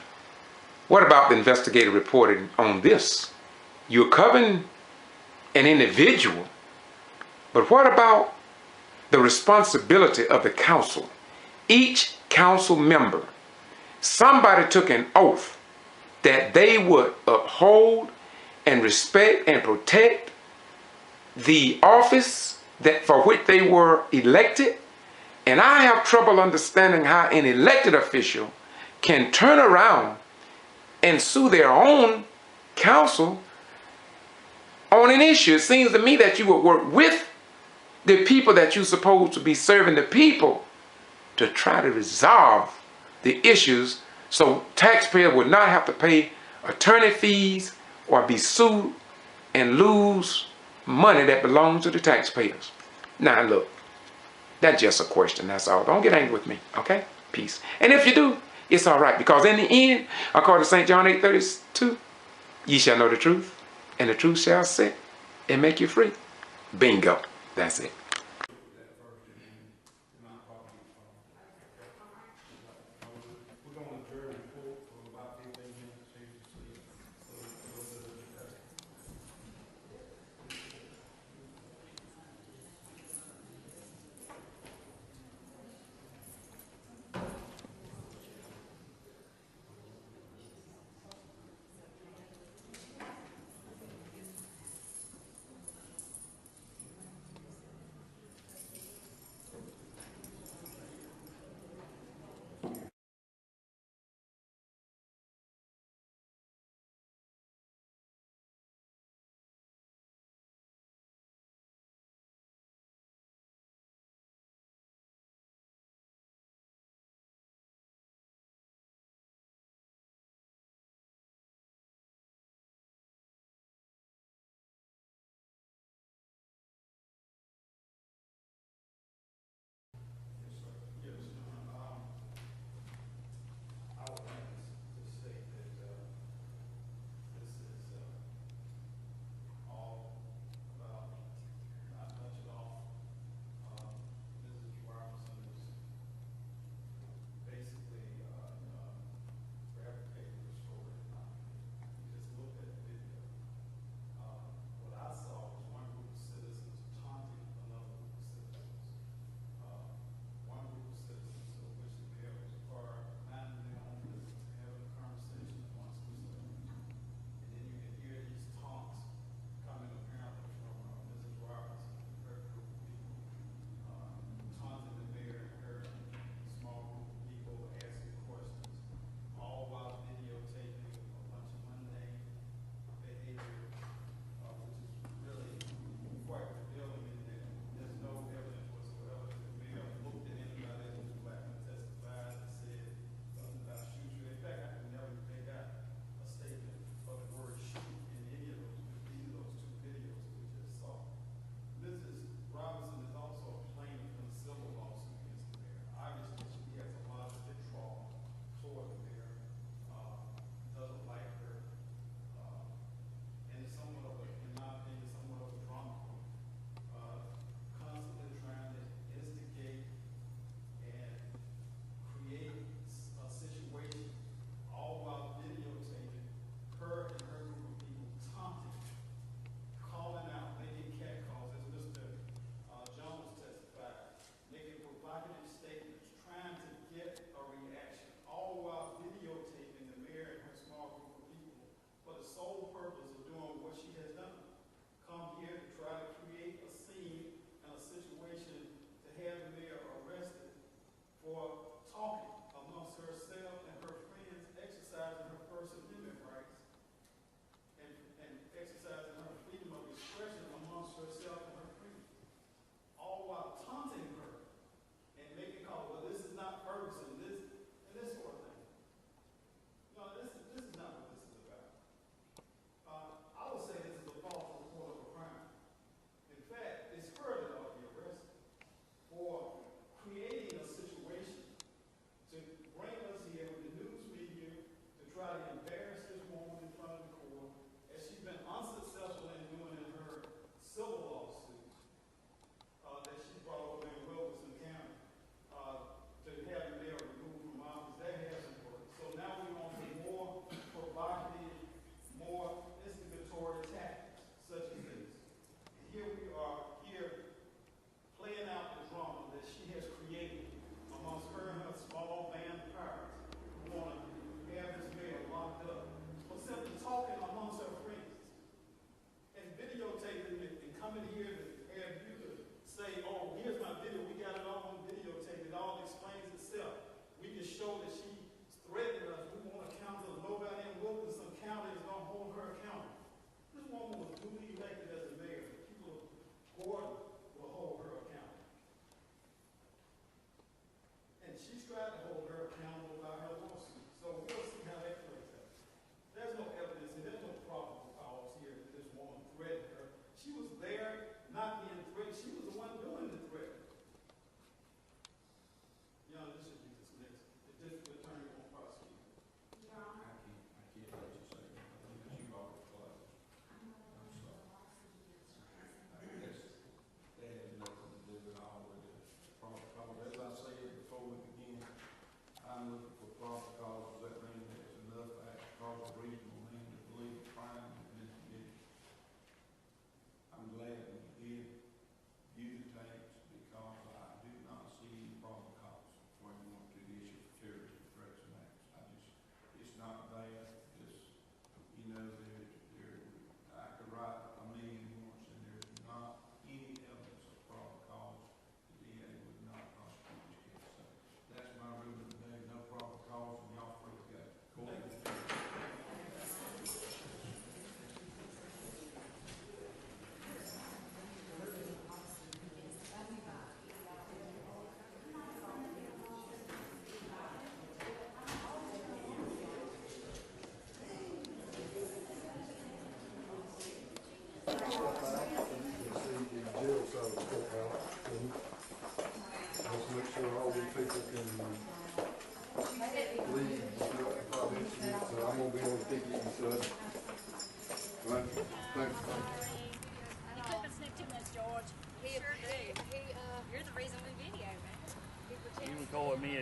What about the investigative reporting on this? You're covering an individual, but what about the responsibility of the council? Each council member, somebody took an oath that they would uphold and respect and protect the office that for which they were elected. And I have trouble understanding how an elected official can turn around and sue their own council on an issue. It seems to me that you would work with the people that you're supposed to be serving the people to try to resolve the issues so taxpayers would not have to pay attorney fees or be sued and lose money that belongs to the taxpayers. Now look, that's just a question, that's all. Don't get angry with me, okay? Peace. And if you do, it's all right, because in the end, according to St. John 8:32, ye shall know the truth, and the truth shall set and make you free. Bingo. That's it.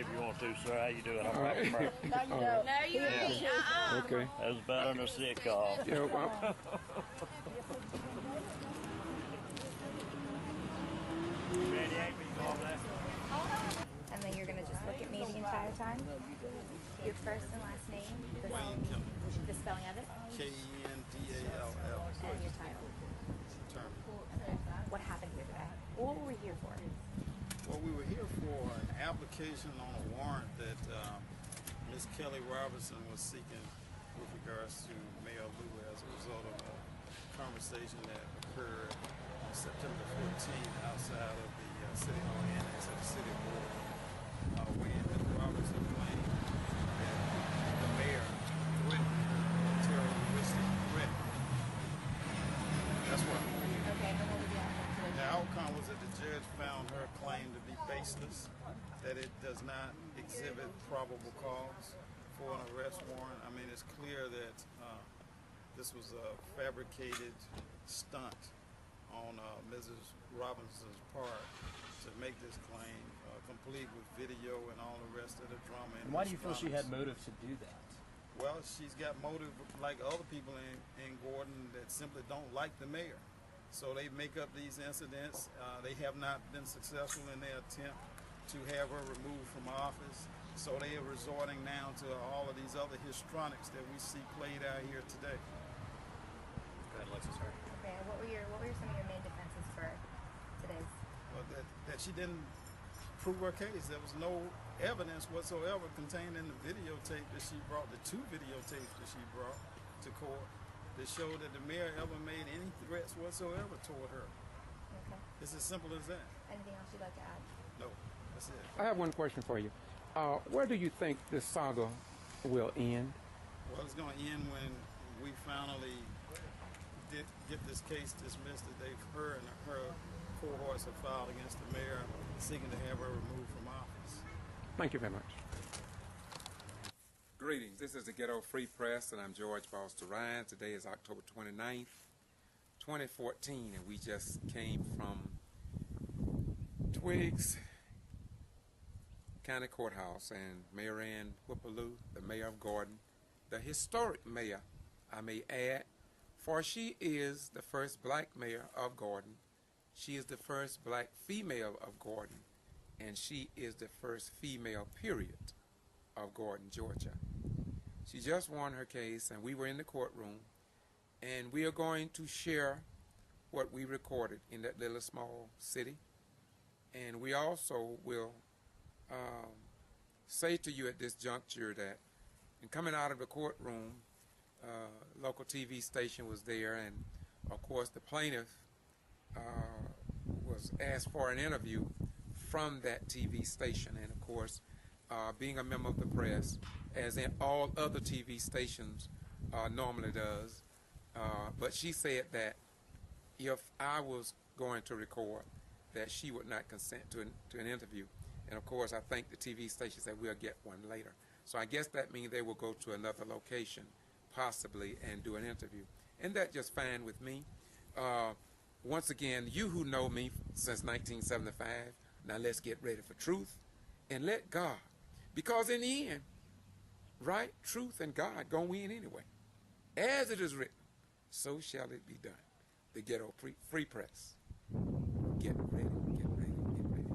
if you want to, sir. How you doing? I'm All right. Robert Murphy. No, you don't. No, you don't. Okay. That was better than a sick call. Yeah, well, Randy Avery, you go over there? And then you're going to just look at me the entire time. Your first and last name, the spelling of it, Kendall. and your title. Term. What happened here today? What were we here for? Well, we were here for an application on a warrant that Ms. Kelly Robinson was seeking with regards to Mayor Lou as a result of a conversation that occurred on September 14th outside of the City Hall Annex at the City Board, where Ms. Robinson claimed that the mayor threatened her with a terroristic threat. That's why. Okay, and what was the outcome? The outcome was that the judge found her claim to be baseless, that it does not exhibit probable cause for an arrest warrant. I mean, it's clear that this was a fabricated stunt on Mrs. Robinson's part to make this claim, complete with video and all the rest of the drama. And why do you feel she had motive to do that? Well, she's got motive like other people in Gordon that simply don't like the mayor. So they make up these incidents. They have not been successful in their attempt to have her removed from office. So they are resorting now to all of these other histrionics that we see played out here today. Go ahead, Alexis. Sorry. Okay, what were some of your main defenses for today's? Well, that she didn't prove her case. There was no evidence whatsoever contained in the videotape that she brought, the two videotapes that she brought to court, that showed that the mayor ever made any threats whatsoever toward her. Okay. It's as simple as that. Anything else you'd like to add? No, that's it. I have one question for you. Where do you think this saga will end? Well, it's going to end when we finally get this case dismissed that her and her cohorts have filed against the mayor seeking to have her removed from office. Thank you very much. Greetings. This is the Ghetto Free Press, and I'm George Foster Ryan. Today is October 29th, 2014, and we just came from Twiggs County Courthouse, and Mayor Ann Whippaloo, the mayor of Gordon, the historic mayor, I may add, for she is the first black mayor of Gordon. She is the first black female of Gordon, and she is the first female, period, of Gordon, Georgia. She just won her case, and we were in the courtroom, and we are going to share what we recorded in that little small city, and we also will say to you at this juncture that in coming out of the courtroom, local TV station was there, and of course the plaintiff was asked for an interview from that TV station, and of course being a member of the press, as in all other TV stations normally does, but she said that if I was going to record, that she would not consent to an interview. And of course, I think the TV station said we'll get one later. So I guess that means they will go to another location, possibly, and do an interview. And that's just fine with me. Once again, you who know me since 1975, now let's get ready for truth and let God. Because in the end, right, truth and God gonna win anyway. As it is written, so shall it be done. The Ghetto Free Press. Get ready, get ready, get ready.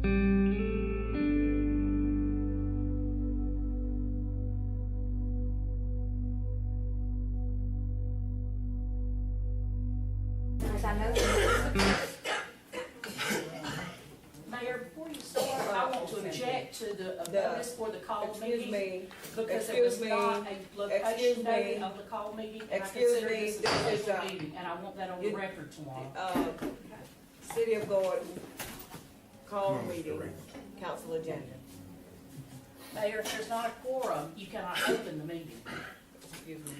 Mayor, before you start, I want to object to the notice for the call meeting. Because it was not a location day of the call meeting, and I consider this a special meeting, and I want that on the record tomorrow. City of Gordon, call meeting, council agenda. Mayor, if there's not a quorum, you cannot open the meeting. Excuse me.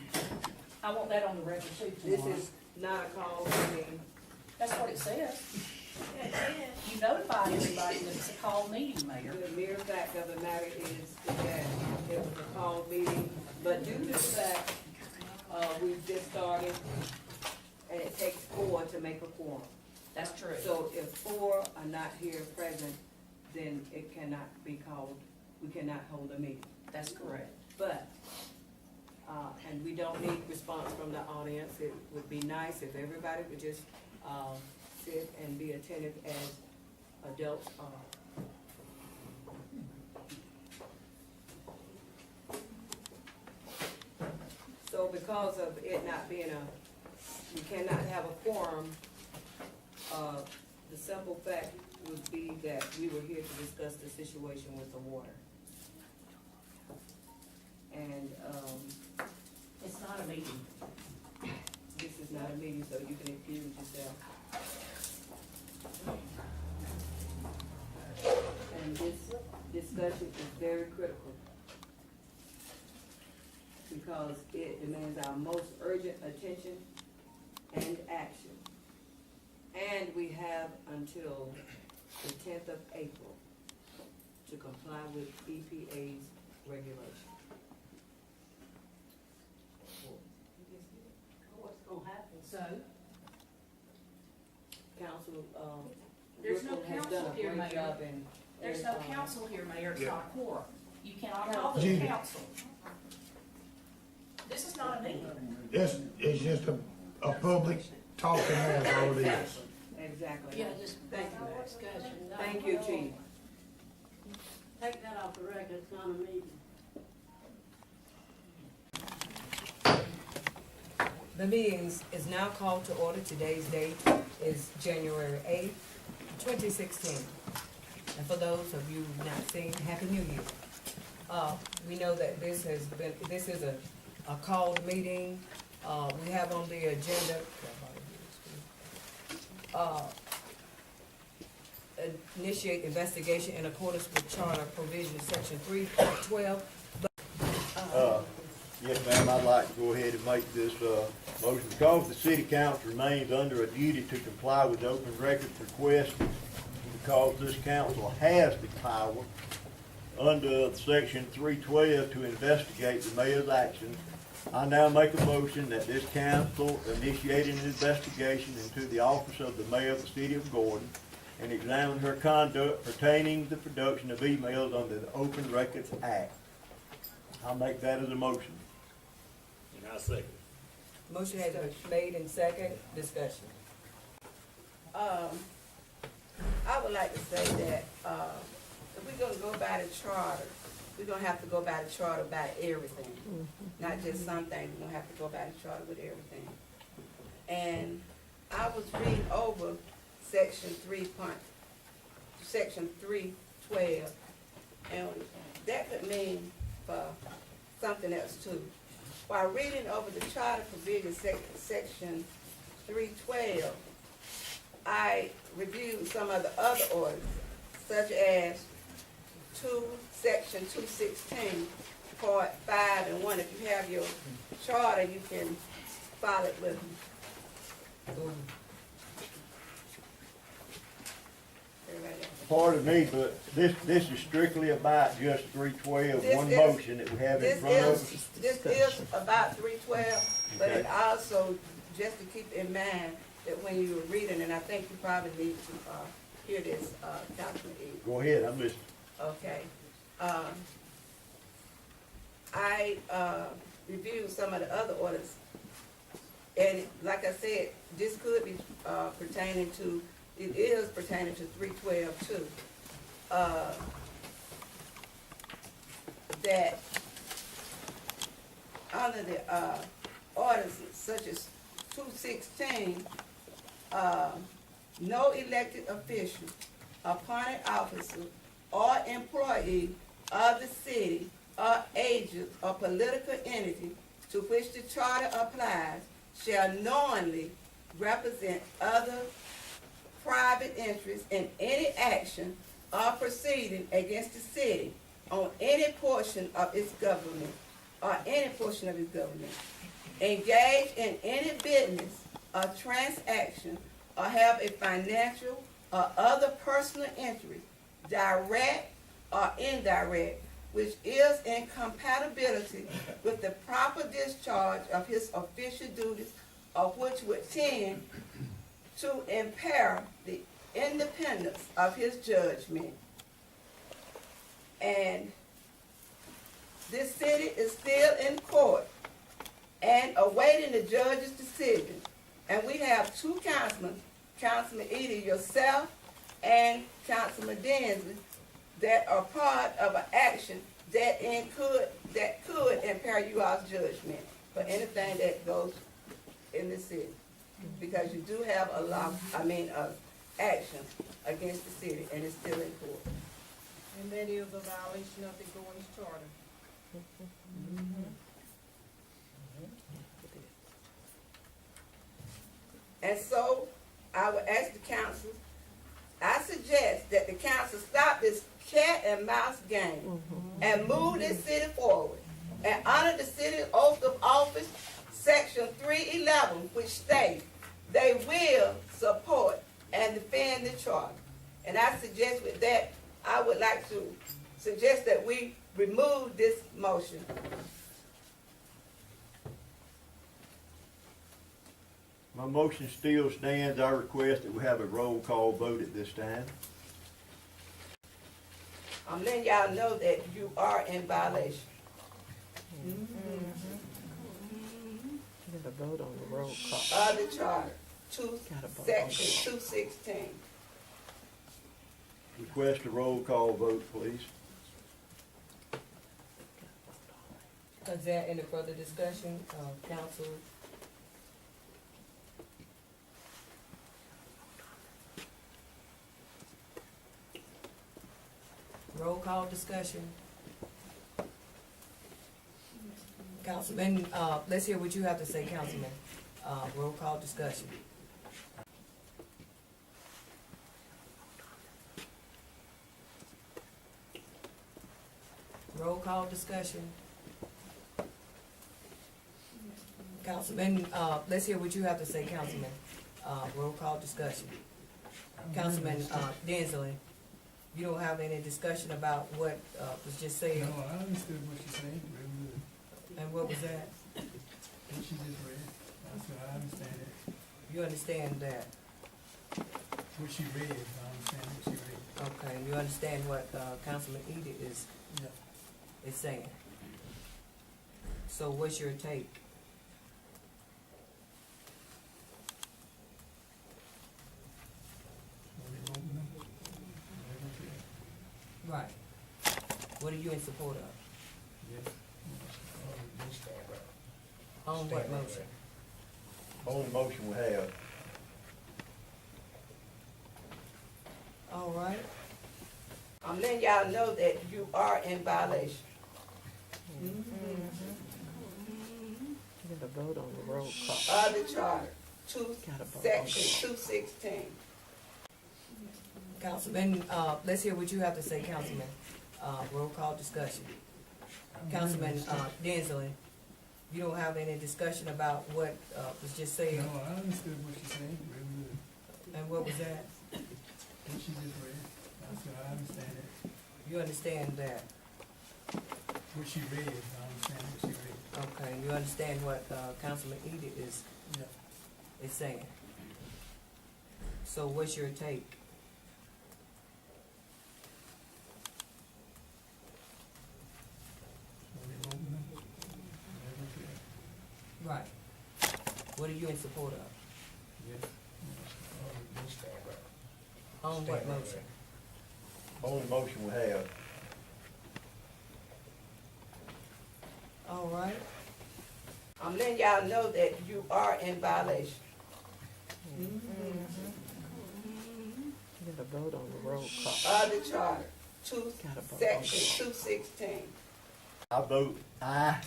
I want that on the record too tomorrow. This is not a call meeting. That's what it says. You notify everybody that it's a call meeting, Mayor. The mere fact of the matter is that it was a call meeting, but due to the fact, we've just started, and it takes 4 to make a quorum. That's true. So if 4 are not here present, then it cannot be called, we cannot hold a meeting. That's correct. But, and we don't need response from the audience. It would be nice if everybody would just sit and be attentive as adults are. So because of it not being we cannot have a quorum, the simple fact would be that we were here to discuss the situation with the water. And It's not a meeting. this is not a meeting, so you can excuse yourself. And this discussion is very critical because it demands our most urgent attention and action. And we have until the 10th of April to comply with EPA's regulation. What's gonna happen? So? Council, There's no Ripple has council done a here, great job Mayor. in. There's no council here, Mayor. It's not a quorum. You cannot call G.B. the council. This is not a meeting. This is just a public talking, that's all it is. Exactly. Yeah, just Thank you. discussion. Thank you, Chief. Take that off the record. It's not a meeting. The meeting is now called to order. Today's date is January 8th, 2016. And for those of you not seen, Happy New Year. We know that this is a called meeting. We have on the agenda initiate investigation in accordance with Charter Provision Section 3.12. Yes, ma'am, I'd like to go ahead and make this motion. Because the city council remains under a duty to comply with the open records request, because this council has the power under Section 312 to investigate the mayor's actions, I now make a motion that this council initiate an investigation into the office of the mayor of the city of Gordon and examine her conduct pertaining to the production of emails under the Open Records Act. I'll make that as a motion. And I second. Motion has been made in second. Discussion. I would like to say that if we're going to go by the charter, we're going to have to go by the charter by everything. Not just some things, we're going to have to go by the charter with everything. And I was reading over Section 312, and that could mean for something else too. While reading over the charter provision Section 312, I reviewed some of the other orders, such as Section 216, Part 5 and 1. If you have your charter, you can follow it with me. Pardon me, but this is strictly about just 312, one motion that we have in front of us. This is about 312, but Okay. it also, just to keep in mind, that when you were reading, and I think you probably need to hear this, Councilman E. Go ahead, I'm listening. Okay. I reviewed some of the other orders, and like I said, this could be pertaining to, it is pertaining to 312 too. that under the ordinances such as 216, no elected official, appointed officer, or employee of the city or agent or political entity to which the charter applies shall knowingly represent other private interests in any action or proceeding against the city on any portion of its government engage in any business or transaction, or have a financial or other personal interest, direct or indirect, which is in compatibility with the proper discharge of his official duties, or which would tend to impair the independence of his judgment. And this city is still in court and awaiting the judge's decision. And we have two councilmen, Councilman Edie, yourself, and Councilman Densley, that are part of an action that could impair you all's judgment for anything that goes in the city. Because you do have a law, action against the city, and it's still in court. And that is a violation of the Goins Charter. And so, I would ask the council, I suggest that the council stop this cat and mouse game and move this city forward and honor the city's oath of office, section 311, which states they will support and defend the charter. And I suggest with that, I would like to suggest that we remove this motion. My motion still stands. I request that we have a roll call vote at this time. I'm letting y'all know that you are in violation. You gotta vote on the roll call. Of the charter, section 216. Request a roll call vote, please. Is there any further discussion, council? Roll call discussion. Councilman, let's hear what you have to say, Councilman. Roll call discussion. Roll call discussion. Councilman, let's hear what you have to say, Councilman. Roll call discussion. Councilman Densley, you don't have any discussion about what was just said? No, I understood what you said, really good. And what was that? What she just read. I said, I understand it. You understand that? What she read, I understand what she read. Okay, and you understand what Councilman Edie is saying? So what's your take? Right. What are you in support of? Yes. On what motion? On the motion we have. All right. I'm letting y'all know that you are in violation. You gotta vote on the roll call. Of the charter, section 216. Councilman, let's hear what you have to say, Councilman. Roll call discussion. Councilman Densley, you don't have any discussion about what was just said? No, I understood what she said, really good. And what was that? What she just read. I said, I understand it. You understand that? What she read, I understand what she read. Okay, and you understand what Councilman Edie is saying? So what's your take? Right. What are you in support of? Yes. On what motion? Only motion we have. All right. I'm letting y'all know that you are in violation. You gotta vote on the roll call. Of the charter, section 216. I vote aye.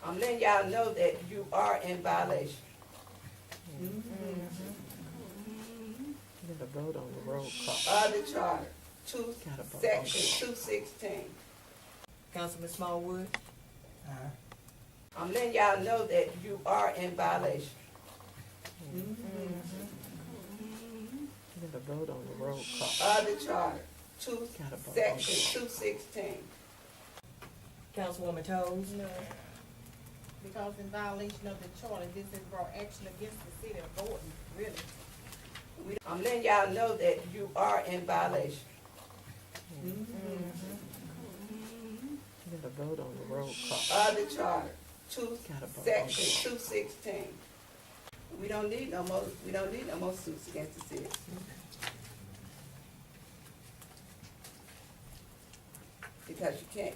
I'm letting y'all know that you are in violation. You gotta vote on the roll call. Of the charter, section 216. Councilman Smallwood? I'm letting y'all know that you are in violation. You gotta vote on the roll call. Of the charter, section 216. Councilwoman Toles? No, because in violation of the charter, this has brought action against the city of Gordon, really. I'm letting y'all know that you are in violation. You gotta vote on the roll call. Of the charter, section 216. We don't need no more suits against the city. Because you can't,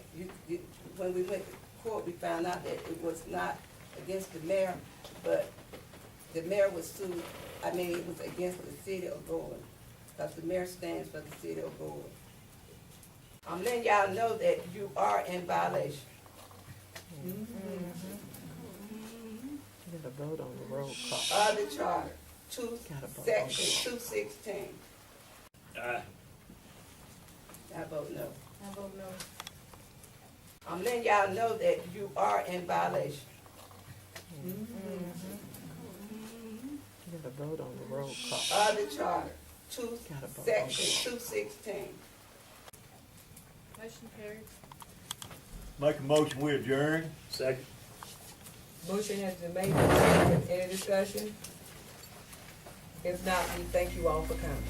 when we went to court, we found out that it was not against the mayor, but the mayor was sued, it was against the city of Gordon, because the mayor stands for the city of Gordon. I'm letting y'all know that you are in violation. You gotta vote on the roll call. Of the charter, section 216. Aye. I vote no. I vote no. I'm letting y'all know that you are in violation. You gotta vote on the roll call. Of the charter, section 216. Motion carries. Make a motion, we adjourn. Second. Motion has been made. Any discussion? If not, we thank you all for coming.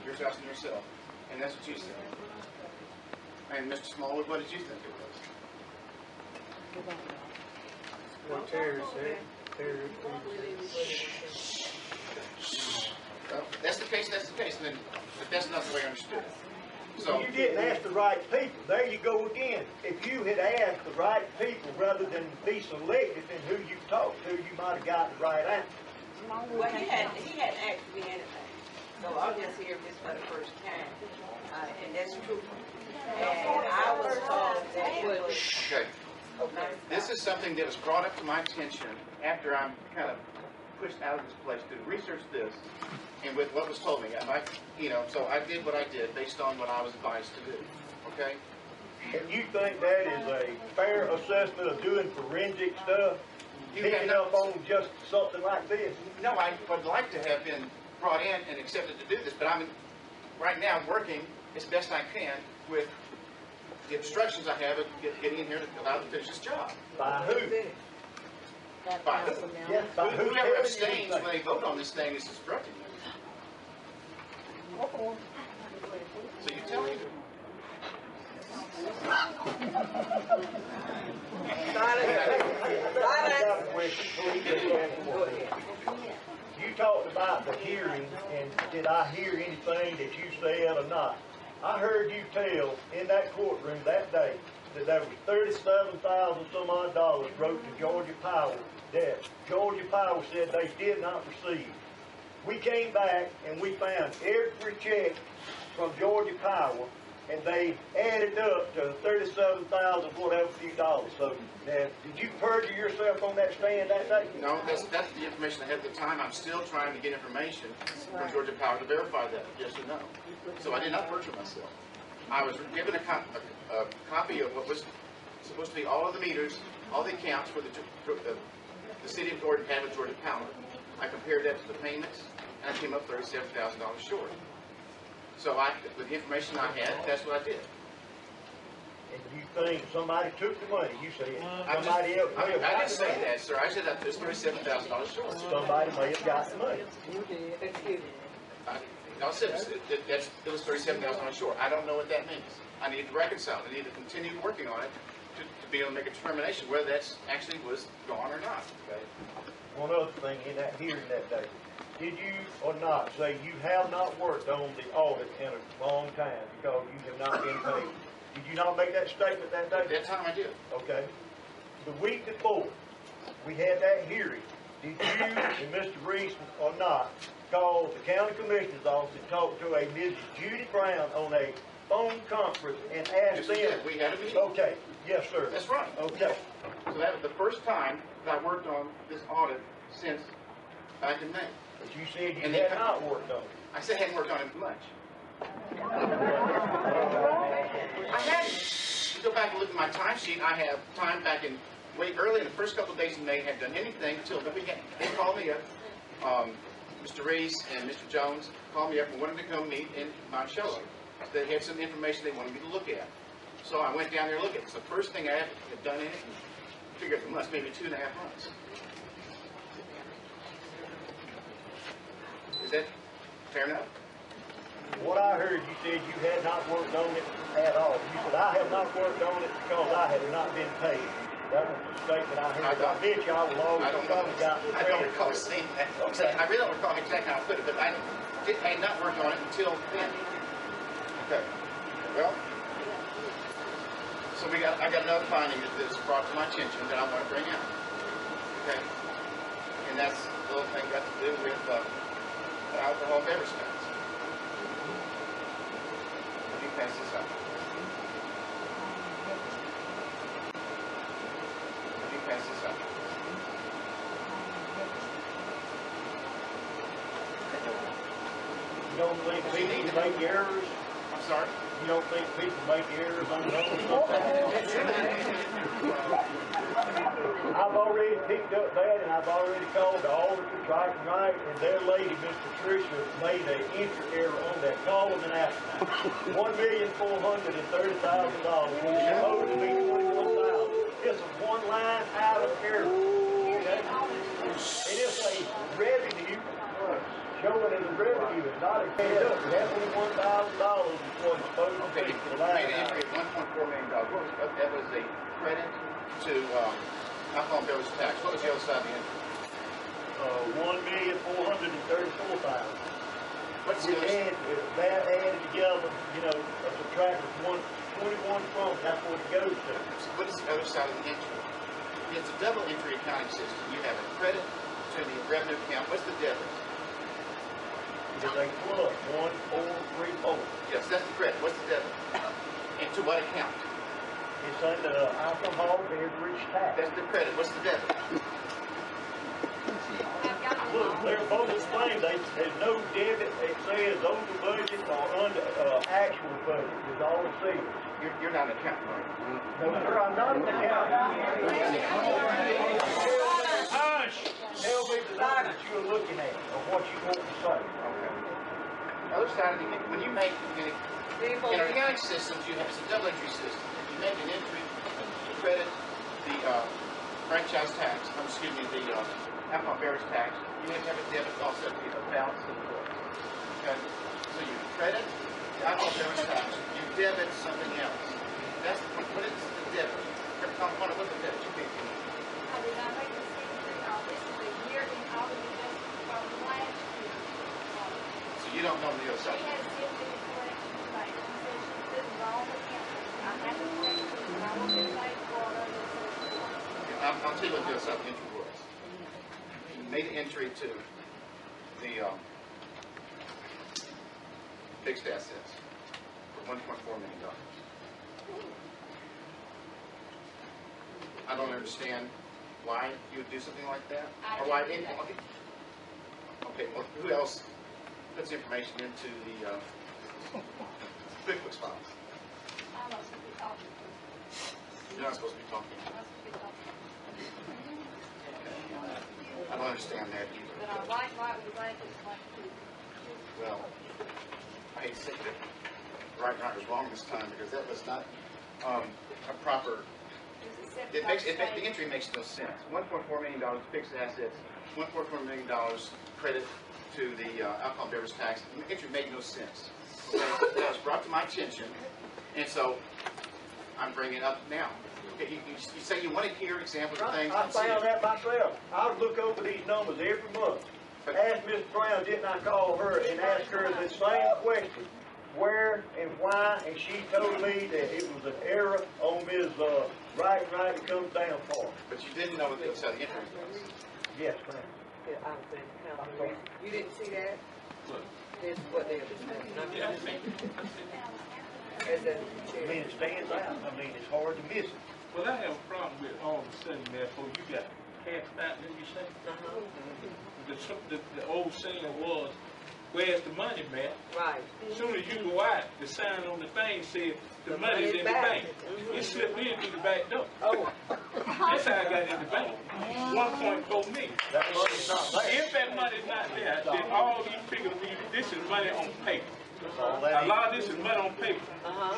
You're trusting yourself. And that's what you said. And Mr. Smallwood, what did you think it was? Well, Terry said, Well, that's the case, then, but that's not the way I understood it. So you didn't ask the right people. There you go again. If you had asked the right people rather than be selective in who you talked to, you might have got the right answer. Well, he hadn't asked me anything, so I'm just hearing this for the first time, and that's true. And I was told that it was. okay. This is something that was brought up to my attention after I'm kind of pushed out of this place to research this, and with what was told me. So I did what I did based on what I was advised to do. Okay. And you think that is a fair assessment of doing forensic stuff? Picking up on just something like this? No, I would like to have been brought in and accepted to do this, but right now I'm working as best I can with the instructions I have of getting in here to allow to finish this job. By who? By who? Yes, by who? Whoever abstains when they vote on this thing is instructing me. So you tell me. You talked about the hearing, and did I hear anything that you said or not? I heard you tell in that courtroom that day that there was $37,000 some odd dollars wrote to Georgia Power that Georgia Power said they did not receive. We came back and we found every check from Georgia Power, and they added up to $37,000 whatever few dollars. So now, did you perjure yourself on that stand that day? No, that's the information I had at the time. I'm still trying to get information from Georgia Power to verify that, yes or no. So I did not perjure myself. I was given a copy of what was supposed to be all of the meters, all the accounts for the city of Gordon had with Georgia Power. I compared that to the payments, and I came up $37,000 short. So with the information I had, that's what I did. And you think somebody took the money? You said somebody else. I didn't say that, sir. I said that it was $37,000 short. Somebody may have got the money. You did. Excuse me. I said it was $37,000 short. I don't know what that means. I need to reconcile. I need to continue working on it to be able to make a determination whether that's actually was gone or not. Okay. One other thing in that hearing that day, did you or not say you have not worked on the audit in a long time because you have not been paid? Did you not make that statement that day? At that time I did. Okay. The week before we had that hearing, did you and Mr. Reese or not call the county commissioner's office and talk to a Mrs. Judy Brown on a phone conference and ask them? Yes, we had a meeting. Okay. Yes, sir. That's right. Okay. So that was the first time that I worked on this audit since back in May. But you said you had not worked on it. I said I hadn't worked on it much. I hadn't. You go back and look at my timesheet. I have time back in way early in the first couple of days in May. Hadn't done anything until the beginning. They called me up. Mr. Reese and Mr. Jones called me up and wanted to come meet in Monticello. They had some information they wanted me to look at. So I went down there to look at it. It's the first thing I had done in it. And figured it must maybe 2.5 months. Is that fair enough? What I heard, you said you had not worked on it at all. You said, I have not worked on it because I have not been paid. That was the statement I heard. I bet you I will always probably got the I don't recall saying that. Okay. I really don't recall exactly how I put it, but I had not worked on it until then. Okay. Well, so I got another finding that was brought to my attention that I want to bring out. Okay. And that's the little thing got to do with alcohol beverage tax. Let me pass this out. Let me pass this out. You don't think people make errors? I'm sorry? You don't think people make errors on those? I've already picked up that, and I've already called the auditor right and right, and their lady, Miss Patricia, made an entry error on that. Call them and ask them. $1,430,000 when it's supposed to be $21,000. It's a one-line item error. Okay? And it's a revenue showing as a revenue, it's not added up. That $21,000 is what it's supposed to Okay, be. you made an entry of $1.4 million. That was a credit to alcohol and beverage tax. What was the other side of the entry? $1,434,000. What's We the other add, that added together, you know, a subtract of 21 from, that's what it goes to. What is the other side of the entry? It's a double entry accounting system. You have a credit to the revenue account. What's the debit? It's a plus, 1434. Yes, that's the credit. What's the debit? And to what account? It's under alcohol beverage tax. That's the credit. What's the debit? Look, they're both the same. There's no debit. It says over budget or under actual budget. It's all it says. You're not an accountant, right? No, sir, I'm not an accountant. Hush! Tell me the line that you're looking at or what you want to say. Okay. Other side of the when you make in accounting systems, you have it's a double entry system. If you make an entry, you credit the franchise tax. Excuse me, the alcohol beverage tax. You have to have a debit also to a balance of the books. Okay. So you credit the alcohol beverage tax. You debit something else. That's what is the debit. Every component, what's the debit? You pick. I did not make this entry. This is the year in audit adjustment from last year. So you don't know the other side. She has given me the correction tonight. She said she did wrong account. I have to correct it, and I will be late for her. I'll tell you what the other side of the entry was. You made an entry to the fixed assets for $1.4 million. I don't understand why you would do something like that. Or why any, okay, well, who else puts information into the QuickBooks files? I'm not supposed to be talking. You're not supposed to be talking. I don't understand that either. But I like the bank is like to. Well, I hate to say that right and right was wrong this time because that was not a proper. The entry makes no sense. $1.4 million fixed assets, $1.4 million credit to the alcohol and beverage tax. The entry made no sense. Okay? That was brought to my attention, and so I'm bringing it up now. Okay, you say you want to hear examples of things. I found that myself. I look over these numbers every month. Ask Ms. Brown, didn't I call her and ask her the same question? Where and why? And she told me that it was an error on Ms. Right, it comes down for. But you didn't know what the other side of the entry was. Yes, ma'am. Yeah, I was saying, Councilman, you didn't see that? Look. This is what they're discussing. I mean, it stands out. I mean, it's hard to miss it. Well, I have a problem with all of a sudden, therefore, you got half that, let me say. The old saying was, where's the money, man? Right. As soon as you go out, the sign on the thing says the money's in the bank. It slipped in through the back door. Oh. That's how I got in the bank. 1.4 million. That money's not there. If that money's not there, then all these people need, this is money on paper. All A lot of this is money on paper.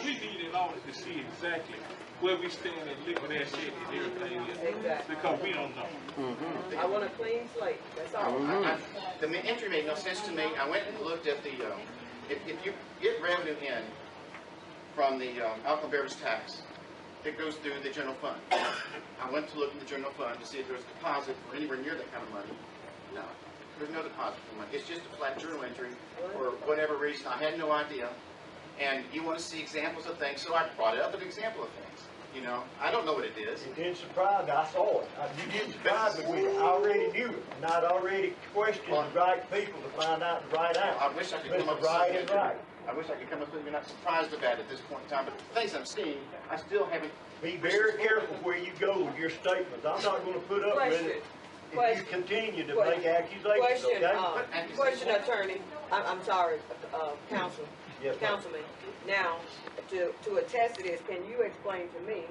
We need an audit to see exactly where we stand in liquid asset and everything else. Exactly. Because we don't know. I want a clean slate, that's all. The entry made no sense to me. I went and looked at the, if you get revenue in from the alcohol beverage tax, it goes through the general fund. I went to look in the general fund to see if there was a deposit or anywhere near that kind of money. No, there's no deposit for money. It's just a flat journal entry for whatever reason. I had no idea. And you want to see examples of things, so I brought up an example of things. You know, I don't know what it is. It didn't surprise me. I saw it. You didn't surprise me with it. I already knew it. And I'd already questioned the right people to find out the right answer. I wish I could come up with right and right. I wish I could come up with something you're not surprised about at this point in time. But the things I'm seeing, I still haven't. Be very careful where you go with your statements. I'm not going to put up with it if you continue to make accusations. Okay? Question, attorney. I'm sorry, counsel. Yes, Councilman. Now, to attest to this, can you explain to me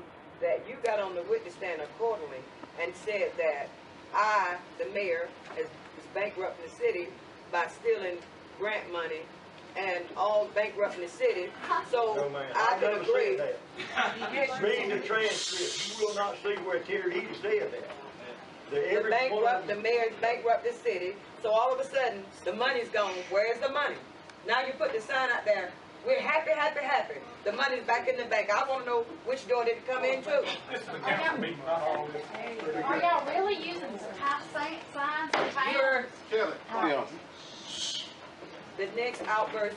that you got on the witness stand accordingly and said that I, the mayor, is bankrupting the city by stealing grant money and all bankrupting the city, so no, ma'am. I can never agree. Said that. Read the transcript. You will not see where Terry Eady said that. The bankrupt, the mayor's bankrupt the city, so all of a sudden, the money's gone. Where's the money? Now you put the sign out there, we're happy, happy, happy. The money's back in the bank. I want to know which door did it come in to. Are y'all really using top signs and tires? The next outburst,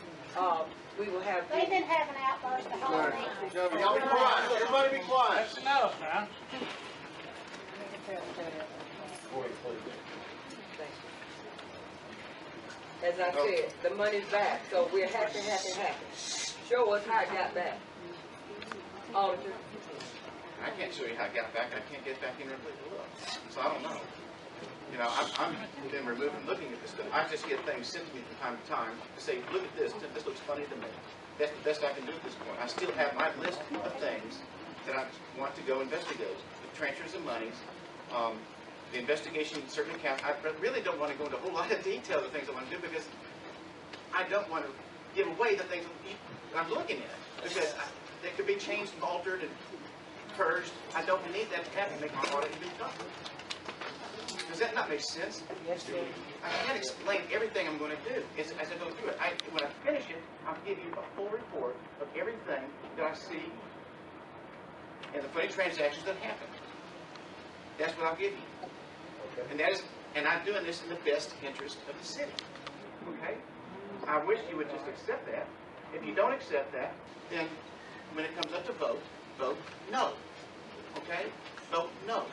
we will have. They didn't have an outburst the whole night. Y'all be quiet. Everybody be quiet. That's enough, man. As I said, the money's back, so we're happy, happy, happy. Show us how it got back. Auditor. I can't show you how I got back. I can't get back in there and look. So I don't know. You know, I'm been removed from looking at this stuff. I just get things sent to me from time to time to say, look at this. This looks funny to me. That's the best I can do at this point. I still have my list of things that I want to go investigate. The transfers of monies, the investigation in certain accounts. I really don't want to go into a whole lot of detail of the things I want to do because I don't want to give away the things I'm looking at. Because they could be changed and altered and purged. I don't need that to happen to make my audit even tougher. Does that not make sense? Yes, sir. I can't explain everything I'm going to do as I go through it. When I finish it, I'll give you a full report of everything that I see and the funny transactions that happen. That's what I'll give you. Okay. And I'm doing this in the best interest of the city. Okay? I wish you would just accept that. If you don't accept that, then when it comes up to vote no. Okay? Vote no.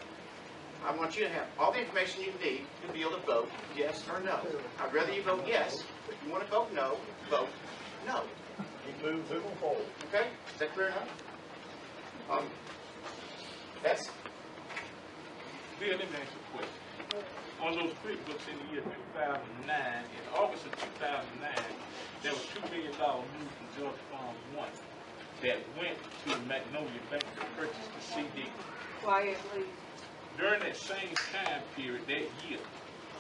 I want you to have all the information you need to be able to vote yes or no. I'd rather you vote yes. If you want to vote no, vote no. Keep moving forward. Okay? Is that clear enough? That's... Bill, let me ask you a question. On those QuickBooks in the year 2009, in August of 2009, there was $2 million moved from Georgia Farm 1 that went to Magnolia Bank to purchase the CD. Quiet, please. During that same time period, that year,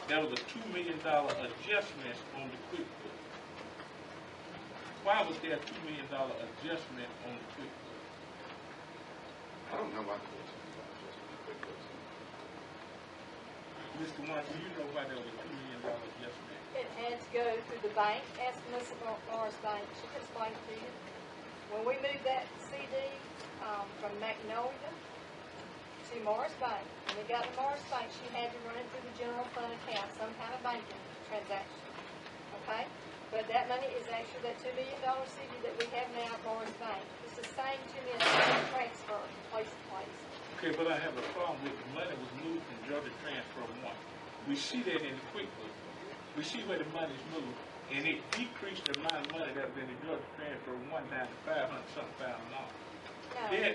there was a $2 million adjustment on the QuickBooks. Why was there a $2 million adjustment on the QuickBooks? I don't know why. Mr. Warren, do you know why there was a $2 million adjustment? It had to go through the bank. Ask Melissa Morris Bank. She can explain it to you. When we moved that CD from Magnolia to Morris Bank, when we got to Morris Bank, she had to run it through the general fund account, some kind of banking transaction. Okay? But that money is actually that $2 million CD that we have now at Morris Bank. It's the same $2 million transfer from place to place. Okay, but I have a problem with the money was moved from Georgia Transfer 1. We see that in the QuickBooks. We see where the money's moved, and it decreased the amount of money that was in the Georgia Transfer 1 down to $500-something thousand. No. Then,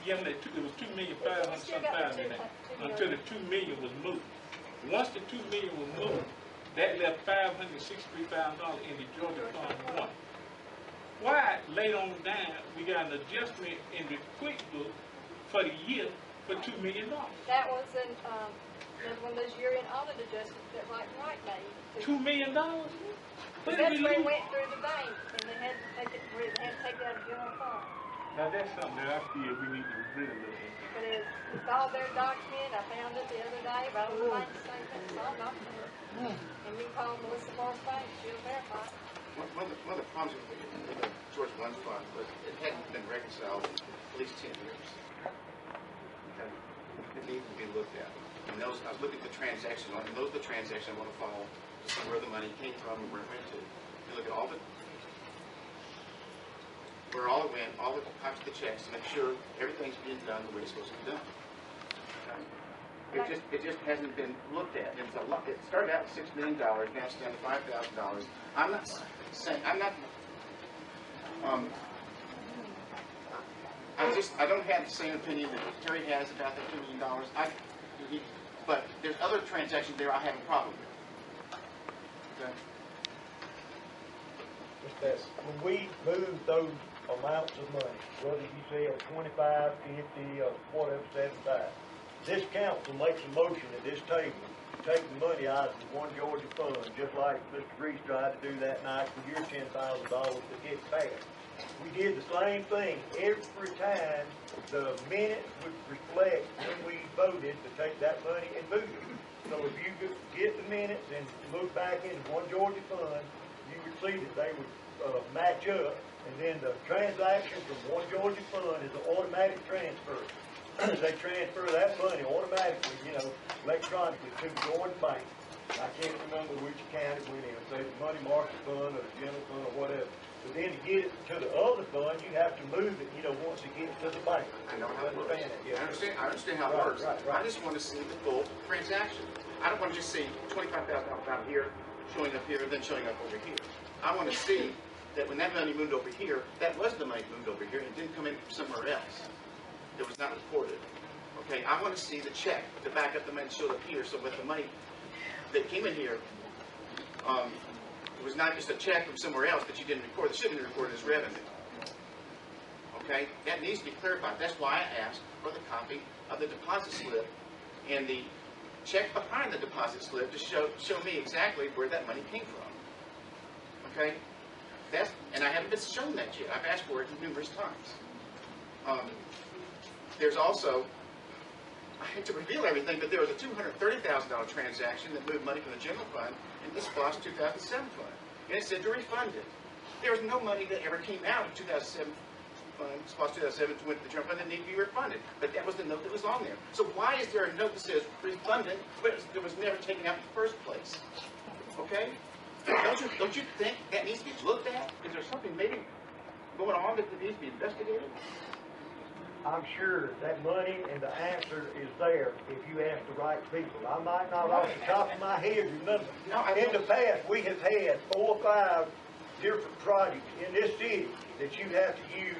yeah, it was $2,500,000-something thousand until the $2 million was moved. Once the $2 million was moved, that left $563,000 in the Georgia Fund 1. Why, later on down, we got an adjustment in the QuickBooks for the year for $2 million? That was another one of those year-end audit adjustments that Right made. $2 million? That's where it went through the bank, and they had to take it out of general fund. Now that's something that I feel we need to really look into. But it's all their document. I found it the other day, but I was bank statement. It's all documented. And you can call Melissa Morris Bank, she'll verify it. One of the problems with the George 1 fund was it hadn't been reconciled in at least 10 years. Okay? It needs to be looked at. And I was looking at the transaction, and those are the transactions I want to follow to see where the money came from and where it went to. You look at all the where all it went, all the types of the checks to make sure everything's being done the way it's supposed to be done. Okay? It just hasn't been looked at. And it's a lot. It started out at $6 million, now it's down to $5,000. I'm not saying I don't have the same opinion that Terry has about the $2 million. But there's other transactions there I have a problem with. Okay? When we move those amounts of money, whether you say at 25, 50, or whatever, 75, this council makes a motion at this table take the money out of the One Georgia Fund, just like Mr. Reese tried to do that night with your $10,000 that gets passed. We did the same thing every time. The minutes would reflect when we voted to take that money and move it. So if you get the minutes and look back into One Georgia Fund, you would see that they would match up, and then the transaction from One Georgia Fund is an automatic transfer. They transfer that money automatically, electronically to the Georgia Bank. I can't remember which account it went in, say the money market fund or the general fund or whatever. But then to get it to the other fund, you have to move it, once it gets to the bank. I know how it works. Yeah. I understand how it works. I just want to see the full transaction. I don't want to just see $25,000 out here, showing up here, and then showing up over here. I want to see that when that money moved over here, that was the money moved over here, and it didn't come in from somewhere else. It was not reported. Okay, I want to see the check to back up the money showed up here, so with the money that came in here, it was not just a check from somewhere else that you didn't record. It should have been recorded as revenue. Okay, that needs to be clarified. That's why I asked for the copy of the deposit slip and the check behind the deposit slip to show me exactly where that money came from. Okay, and I haven't been shown that yet. I've asked for it numerous times. There's also, I hate to reveal everything, but there was a $230,000 transaction that moved money from the general fund into SPLOST 2007 fund. And it said to refund it. There was no money that ever came out of 2007 fund, SPLOST 2007 went to the general fund that needed to be refunded. But that was the note that was on there. So why is there a note that says refunded, but it was never taken out in the first place? Okay? Don't you think that needs to be looked at? Is there something maybe going on that needs to be investigated? I'm sure that money and the answer is there if you ask the right people. I might not off the top of my head remember. In the past, we have had 4 or 5 different projects in this city that you have to use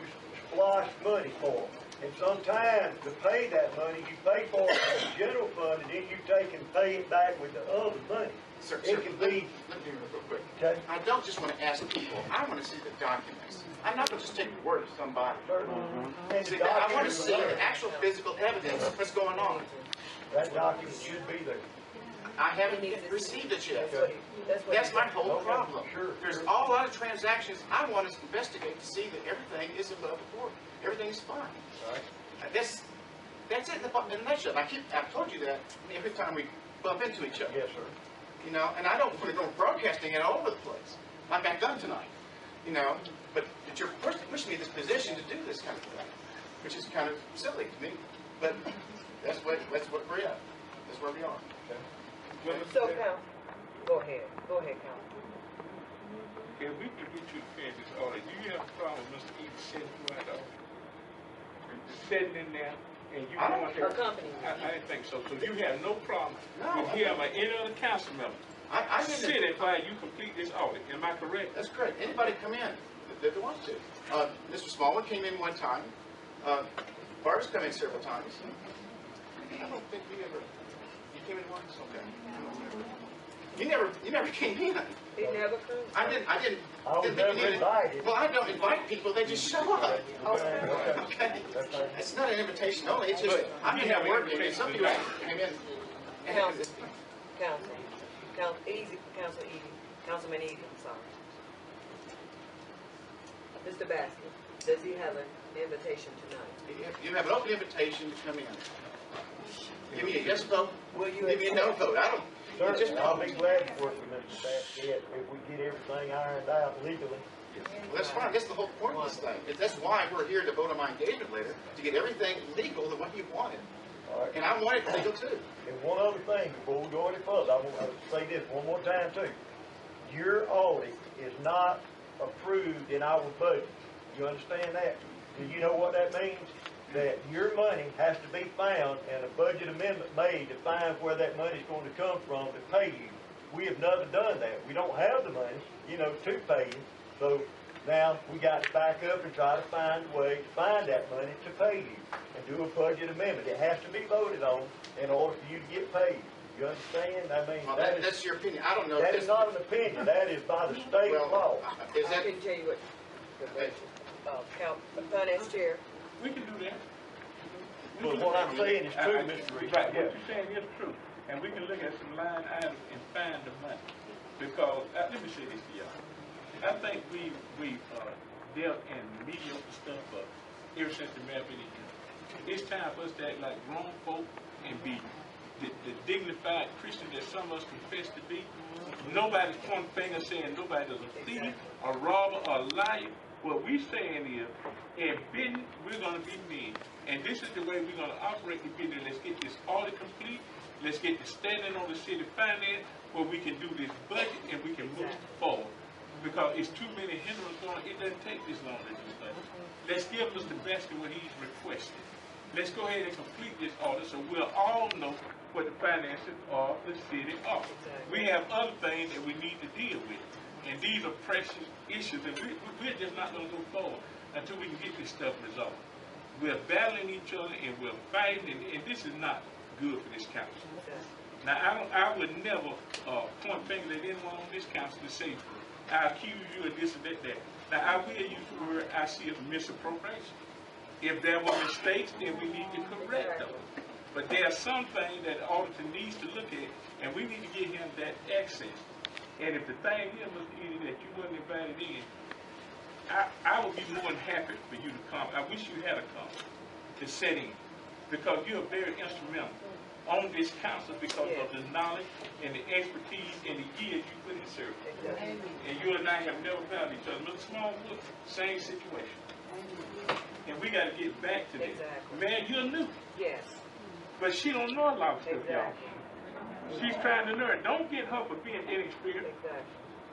SPLOST money for. And sometimes to pay that money, you pay for it from the general fund, and then you take and pay it back with the other money. Sir, it can be. Let me real quick. Okay. I don't just want to ask people. I want to see the documents. I'm not going to just take the word of somebody. See, I want to see the actual physical evidence of what's going on. That document should be there. I haven't received it yet. That's my whole problem. There's a lot of transactions I want to investigate to see that everything is above board. Everything's fine. That's it in a nutshell. I've told you that every time we bump into each other. Yes, sir. And I don't want to go broadcasting it all over the place, like I've done tonight. But you're pushing me in this position to do this kind of thing, which is kind of silly to me. But that's what we're at. That's where we are. Okay. So, Council, go ahead, Council. If we could get you to finish this audit, do you have a problem with Mr. Eve sitting right off? Sitting in there, and you want to accompany. I didn't think so. So you have no problem with him or any other council member I sitting while you complete this audit. Am I correct? That's correct. Anybody come in that wants to. Mr. Smallwood came in one time. Barb's come in several times. I don't think you came in once? Okay. You never came in. He never comes. I didn't I was never invited. Well, I don't invite people, they just show up. Okay. It's not an invitation only, it's just, I'm in there working, and some people came in. Councilman Edie, I'm sorry. Mr. Baskin, does he have an invitation tonight? You have an open invitation to come in. Give me a yes vote, give me a no vote, I don't. Certainly, I'll be glad to work with Mr. Baskin if we get everything ironed out legally. Well, that's fine. That's the whole point of this thing. That's why we're here to vote on my engagement letter, to get everything legal the way you want it. Right. And I want it legal too. And one other thing before we go any further, I want to say this one more time too. Your audit is not approved in our budget. You understand that? Do you know what that means? That your money has to be found and a budget amendment made to find where that money is going to come from to pay you. We have never done that. We don't have the money, to pay you. So now we got to back up and try to find a way to find that money to pay you and do a budget amendment. It has to be voted on in order for you to get paid. You understand? I mean, well, that's your opinion. I don't know. That is not an opinion. That is by the state law. I can tell you what, Finance Chair. We can do that. But what I'm saying is true, Mr. Reed. Right, what you're saying is true. and we can look at some line items and find the money. Because, let me say this to y'all. I think we dealt in mediocre stuff ever since the mayor been in here. It's time for us to act like grown folk and be the dignified Christian that some of us confess to be. Nobody's pointing fingers saying nobody's a thief, a robber, or a liar. What we're saying is, in business, we're going to be men. And this is the way we're going to operate the business. Let's get this audit complete. Let's get the standing on the city finance where we can do this budget and we can move forward. Because it's too many hindrances going. It doesn't take this long to do budget. Let's give us the best of what he's requested. Let's go ahead and complete this audit so we'll all know what the finances of the city are. We have other things that we need to deal with. And these are precious issues, and we're just not going to go forward until we can get this stuff resolved. We're battling each other, and we're fighting, and this is not good for this council. Now, I would never point fingers at anyone on this council to say, I accuse you of this or that. Now, I will use the word I see as misappropriation. If there were mistakes, then we need to correct them. But there are some things that the auditor needs to look at, and we need to give him that access. And if the thing is, Mr. Edie, that you wasn't invited in, I would be more than happy for you to come. I wish you had come to sit in, because you're very instrumental on this council because of the knowledge and the expertise and the years you put in service. And you and I have never found each other. Look, small book, same situation. And we got to get back to that. Man, you're new. Yes. But she don't know a lot of stuff, y'all. She's trying to learn. Don't get her for being inexperienced.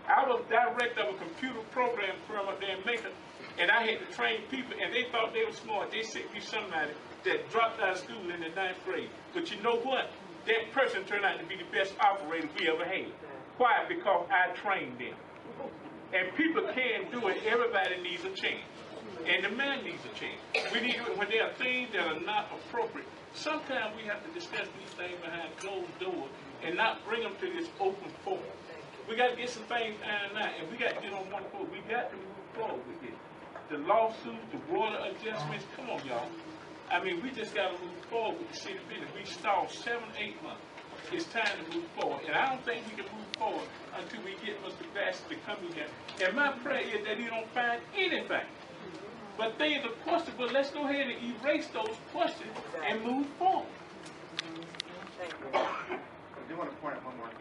I was director of a computer program firm up there in Macon, and I had to train people, and they thought they were smart. They sent me somebody that dropped out of school in the 9th grade. But you know what? That person turned out to be the best operator we ever had. Why? Because I trained them. And people can do it. Everybody needs a chance. And the man needs a chance. We need to, when there are things that are not appropriate, sometimes we have to discuss these things behind closed doors and not bring them to this open forum. We got to get some things ironed out, and we got to get on one foot. We got to move forward with this. The lawsuits, the water adjustments, come on, y'all. I mean, we just got to move forward with the city business. We stalled 7, 8 months. It's time to move forward. And I don't think we can move forward until we get Mr. Bassett to come in here. And my prayer is that he don't find anything. But things are questionable. Let's go ahead and erase those questions and move forward. I do want to point out one more thing.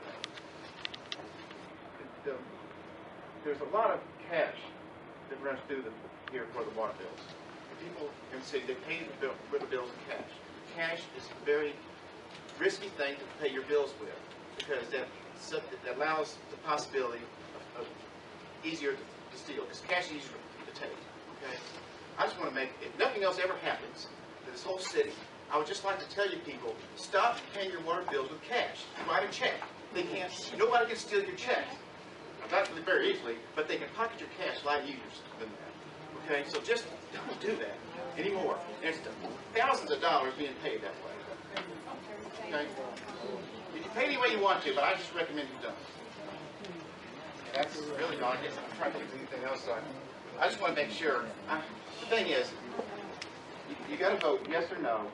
There's a lot of cash that runs through here for the water bills. The people in the city, they pay with the bills in cash. Cash is a very risky thing to pay your bills with, because that allows the possibility of easier to steal, because cash is easier to take. Okay? I just want to make, if nothing else ever happens to this whole city, I would just like to tell you people, stop paying your water bills with cash. Write a check. They can't, nobody can steal your check. Not very easily, but they can pocket your cash a lot easier than that. Okay, so just don't do that anymore. There's thousands of dollars being paid that way. Okay? You can pay any way you want to, but I just recommend you don't. That's really all I guess. I'm trying to think of anything else. I just want to make sure. The thing is, you got to vote yes or no.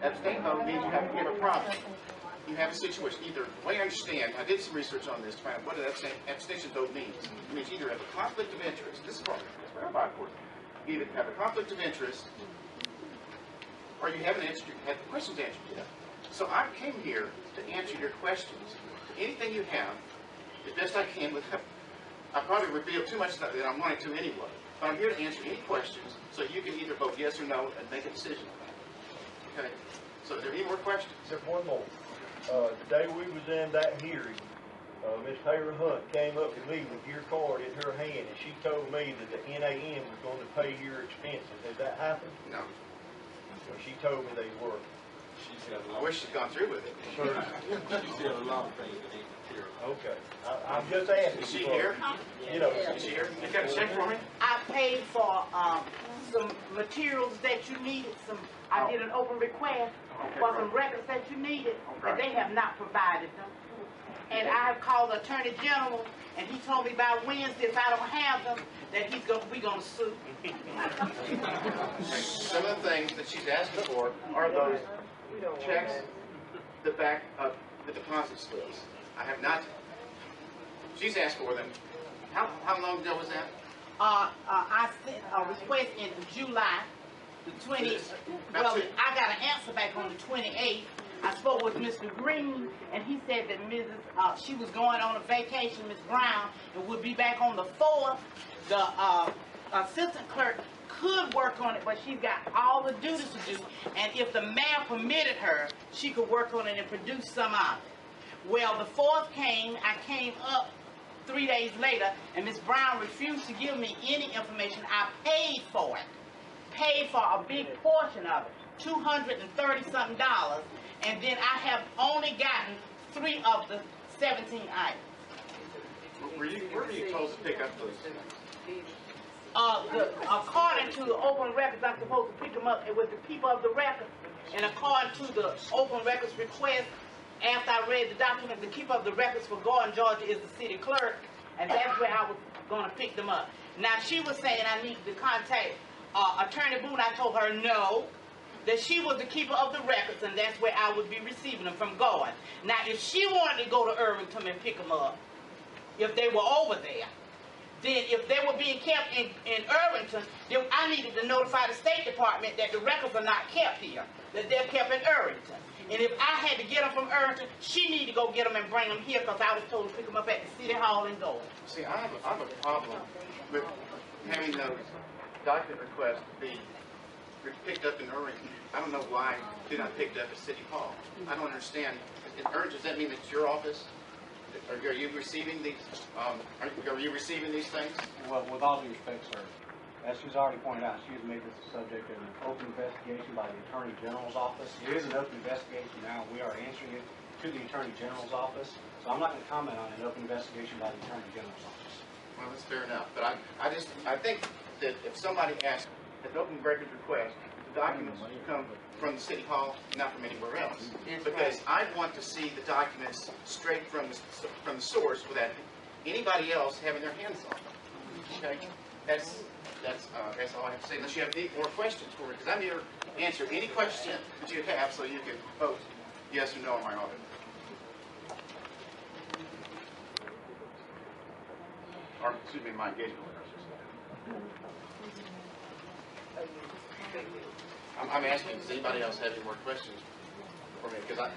Abstain vote means you have to give a promise. You have a situation. Either, the way I understand, I did some research on this to find out what an abstention vote means. It means either have a conflict of interest. This is what everybody for. You either have a conflict of interest, or you haven't answered. Had the questions answered yet. So I came here to answer your questions. Anything you have, as best I can. I probably revealed too much stuff that I'm wanting to anyway. But I'm here to answer any questions, so you can either vote yes or no and make a decision on that. Okay? So is there any more questions? There's one more. The day we was in that hearing, Ms. Taylor Hunt came up to me with your card in her hand, and she told me that the NAM was going to pay your expenses. Has that happened? No. Well, she told me they were. I wish she'd gone through with it. She said a lot of things that ain't material. Okay. I'm just asking. Is she here? You know. Is she here? You got a check for me? I paid for some materials that you needed. I did an open request for some records that you needed, and they have not provided them. And I have called the Attorney General, and he told me by Wednesday, if I don't have them, that we're going to sue. Some of the things that she's asking for are those checks, the back of the deposit slips. I have not, she's asked for them. How long ago was that? I sent a request in July, the 20th. Well, I got an answer back on the 28th. I spoke with Mr. Green, and he said that she was going on a vacation, Ms. Brown, and would be back on the 4th. The assistant clerk could work on it, but she's got all the duties to do, and if the mayor permitted her, she could work on it and produce some of it. Well, the 4th came, I came up 3 days later, and Ms. Brown refused to give me any information. I paid for it, paid for a big portion of it, $230-something, and then I have only gotten 3 of the 17 items. Where were you told to pick up those things? According to the open records, I'm supposed to pick them up with the people of the record, and according to the open records request, after I read the document, the keeper of the records for Gordon, Georgia is the city clerk, and that's where I was going to pick them up. Now, she was saying I needed to contact Attorney Boone. I told her no, that she was the keeper of the records, and that's where I would be receiving them from Gordon. Now, if she wanted to go to Irvington and pick them up, if they were over there, then if they were being kept in Irvington, then I needed to notify the State Department that the records are not kept here, that they're kept in Irvington. And if I had to get them from Irvington, she needed to go get them and bring them here, because I was told to pick them up at the City Hall in Gordon. See, I have a problem with having those document requests be picked up in Irvington. I don't know why they're not picked up at City Hall. I don't understand. In Irvington, does that mean it's your office? Are you receiving these? Are you receiving these things? Well, with all due respect, sir, as she's already pointed out, she has made this a subject of an open investigation by the Attorney General's office. It is an open investigation now. We are answering it to the Attorney General's office. So I'm not going to comment on an open investigation by the Attorney General's office. Well, that's fair enough. But I think that if somebody asks an open records request, the documents should come from the City Hall, not from anywhere else. Because I want to see the documents straight from the source without anybody else having their hands on them. Okay? That's all I have to say. Unless you have any more questions for me, because I'm here to answer any question that you have, so you can vote yes or no on my audit. Or excuse me, my engagement letter. I'm asking, does anybody else have any more questions for me? Because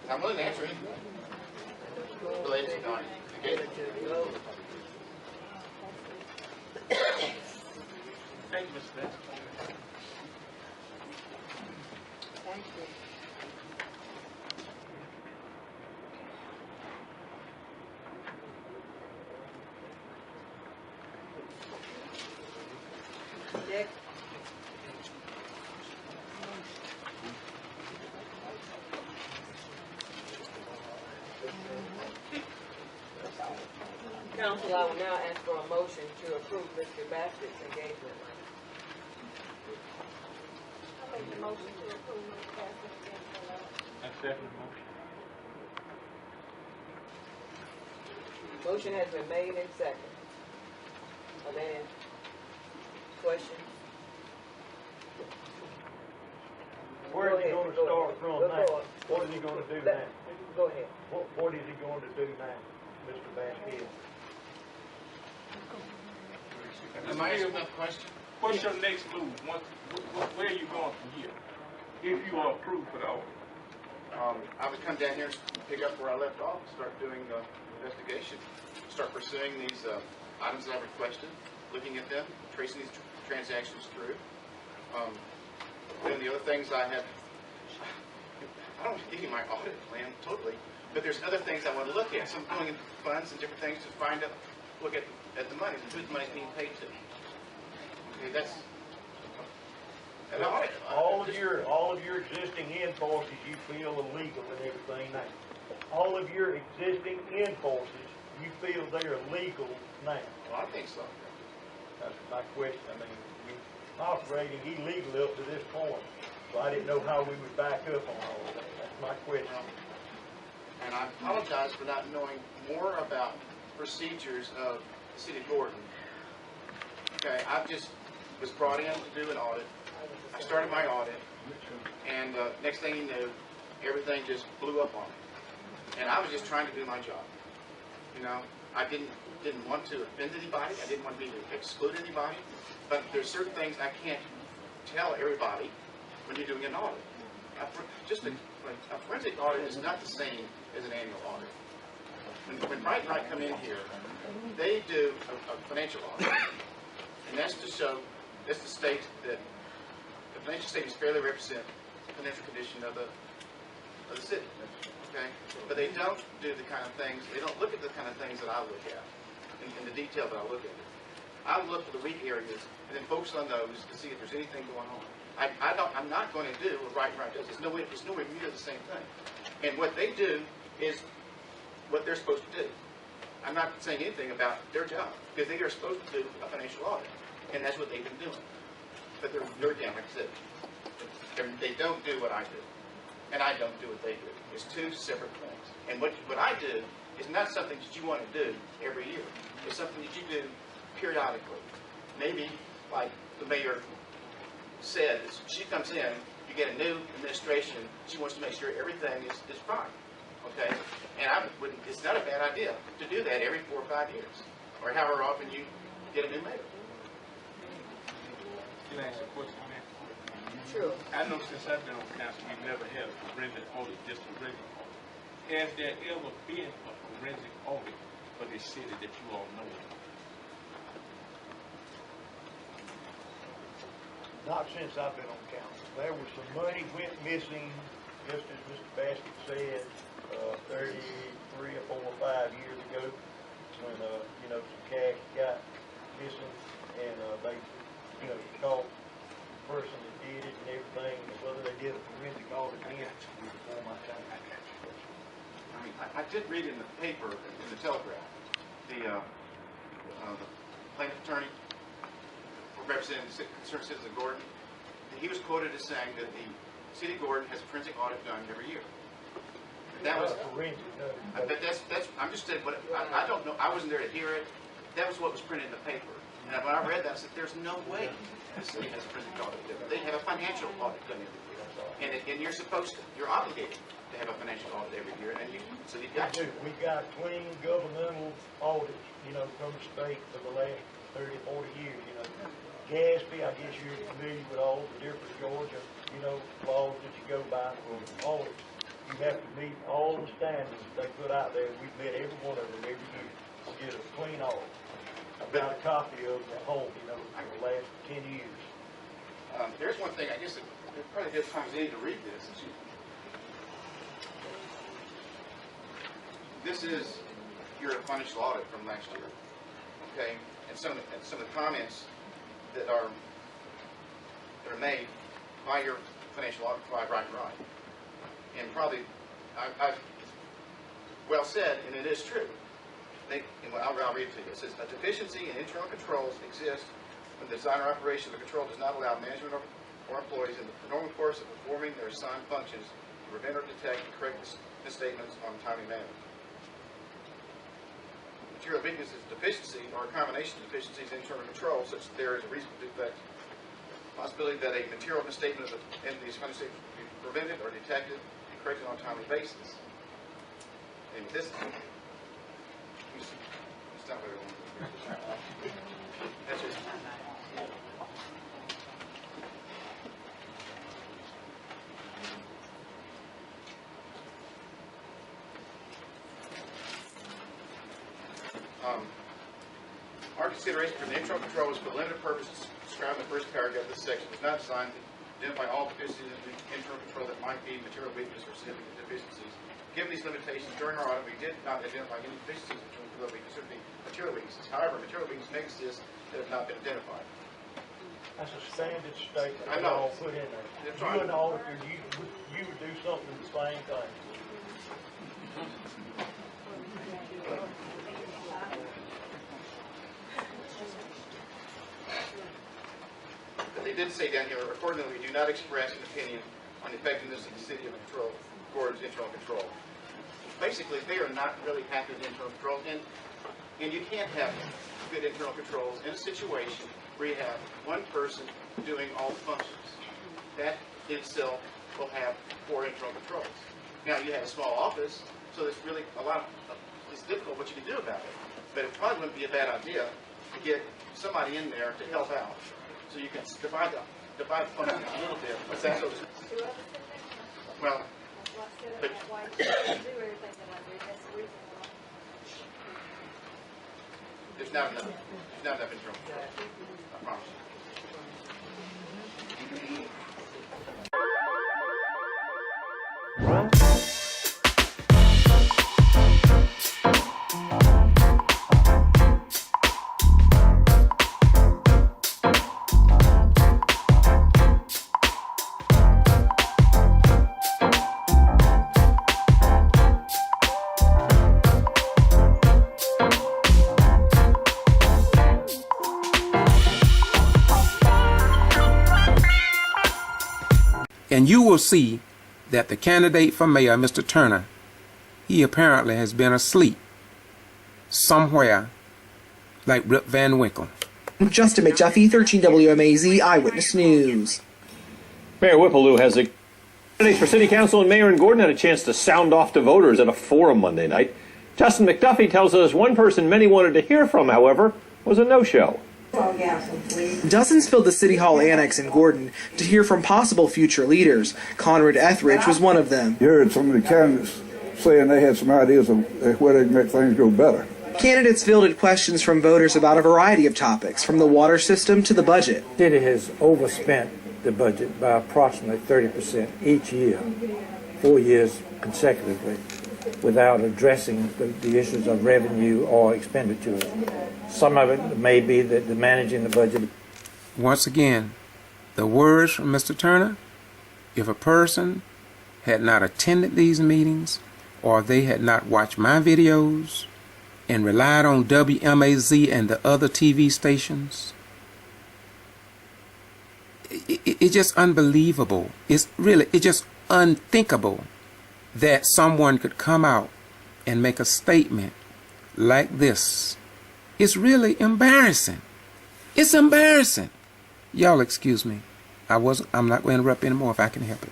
I'm willing to answer anything related to engagement. Thank you, Mr. Best. Thank you. Dick? Council, I will now ask for a motion to approve Mr. Bassett's engagement letter. I make the motion to approve Mr. Bassett's engagement letter. I second the motion. Motion has been made and seconded. Are there any questions? Where is he going to start from now? What is he going to do now? Go ahead. What is he going to do now, Mr. Baskett? Am I asking that question? What's your next move? Where are you going from here? If you are approved for the audit. I would come down here and pick up where I left off, start doing investigation, start pursuing these items that I requested, looking at them, tracing these transactions through. Then the other things I have, I don't give you my audit plan totally, but there's other things I want to look at. So I'm going into funds and different things to find out, look at the money and who the money's being paid to. Okay, that's an audit. All of your existing invoices you feel illegal and everything now. All of your existing invoices you feel they are legal now. Well, I think so. That's my question. I mean, we're operating illegally up to this point, so I didn't know how we would back up on all of that. That's my question. And I apologize for not knowing more about procedures of the City of Gordon. Okay, I just was brought in to do an audit. I started my audit, and next thing you know, everything just blew up on me. And I was just trying to do my job. You know, I didn't want to offend anybody. I didn't want to exclude anybody. But there's certain things I can't tell everybody when you're doing an audit. A forensic audit is not the same as an annual audit. When Bright Bright come in here, they do a financial audit. And that's to state that the financial statements fairly represent the financial condition of the city. Okay? But they don't do the kind of things, they don't look at the kind of things that I look at, in the detail that I look at it. I look for the weak areas and then focus on those to see if there's anything going on. I'm not going to do what Bright Bright does. It's nowhere near the same thing. And what they do is what they're supposed to do. I'm not saying anything about their job, because they are supposed to do a financial audit, and that's what they've been doing. But they're again, like I said, they don't do what I do, and I don't do what they do. It's two separate things. And what I do is not something that you want to do every year. It's something that you do periodically. Maybe, like the mayor said, she comes in, you get a new administration, she wants to make sure everything is fine. Okay? And it's not a bad idea to do that every 4 or 5 years, or however often you get a new mayor. Can I ask a question, man? Sure. I know since I've been on council, we've never had a forensic audit, just a regular audit. Has there ever been a forensic audit for this city that you all know of? Not since I've been on council. There was some money went missing, just as Mr. Baskett said, 33 or 4 or 5 years ago, when some cash got missing, and they caught the person that did it and everything. And whether they did a forensic audit again was before my time. I mean, I did read in the paper, in the Telegraph, the plaintiff attorney representing the concerned citizen of Gordon, he was quoted as saying that the city of Gordon has a forensic audit done every year. That was forensic. But that's. I'm just saying. I don't know. I wasn't there to hear it. That was what was printed in the paper. And when I read that, I said, "There's no way the city has a forensic audit. They have a financial audit done every year, and you're supposed to. You're obligated to have a financial audit every year, and so you've got to. We got clean governmental audits, from the state for the last 30, 40 years. GASB, I guess you're familiar with all the different Georgia, laws that you go by for audits. You have to meet all the standards they put out there. We've met every one of them every year to get a clean audit. I've got a copy of the whole, for the last 10 years. There's one thing, I guess, it probably gives times need to read this. This is your financial audit from last year, okay? And some of the comments that are made by your financial audit by Right. And probably, I've well said, and it is true. I'll read it to you. It says, a deficiency in internal controls exists when the design or operation of the control does not allow management or employees in the normal course of performing their assigned functions to prevent or detect and correct misstatements on a timely manner. Material weaknesses, deficiency, or a combination of deficiencies in internal control, such that there is a reasonable defect, possibility that a material misstatement in these functions will be prevented or detected and corrected on a timely basis. And this, it's not very long. That's just. Our consideration for the internal control is for the limited purposes described in the first paragraph of this section. It is not designed to identify all deficiencies in the internal control that might be material weakness or significant deficiencies. Given these limitations, during our audit, we did not identify any deficiencies in what we consider to be material weaknesses. However, material weaknesses may exist that have not been identified. That's a standard statement. I know. All put in there. That's You right. an auditor, you would do something the same thing. But they did say down here, accordingly, we do not express an opinion on the effectiveness of the city of Gordon's internal control. Basically, they are not really happy with internal control, and you can't have good internal controls in a situation where you have one person doing all the functions. That in itself will have 4 internal controls. Now, you have a small office, so there's really it's difficult what you can do about it. But it probably wouldn't be a bad idea to get somebody in there to help out. So you can divide the function a little bit. What's that? Well, but there's not enough internal controls. I promise you. And you will see that the candidate for mayor, Mr. Turner, he apparently has been asleep somewhere like Rip Van Winkle. Justin McDuffie, 13 WMAZ Eyewitness News. Mayor Whippleloo has the candidates for city council and mayor in Gordon had a chance to sound off to voters at a forum Monday night. Justin McDuffie tells us one person many wanted to hear from, however, was a no-show. Dozens filled the City Hall Annex in Gordon to hear from possible future leaders. Conrad Etheridge was one of them. You heard some of the candidates saying they had some ideas of where they can make things go better. Candidates fielded questions from voters about a variety of topics, from the water system to the budget. The city has overspent the budget by approximately 30% each year, 4 years consecutively, without addressing the issues of revenue or expenditures. Some of it may be that the managing the budget. Once again, the words from Mr. Turner, if a person had not attended these meetings or they had not watched my videos and relied on WMAZ and the other TV stations, it's just unbelievable. It's just unthinkable that someone could come out and make a statement like this. It's really embarrassing. It's embarrassing. Y'all excuse me. I'm not going to interrupt anymore if I can help it.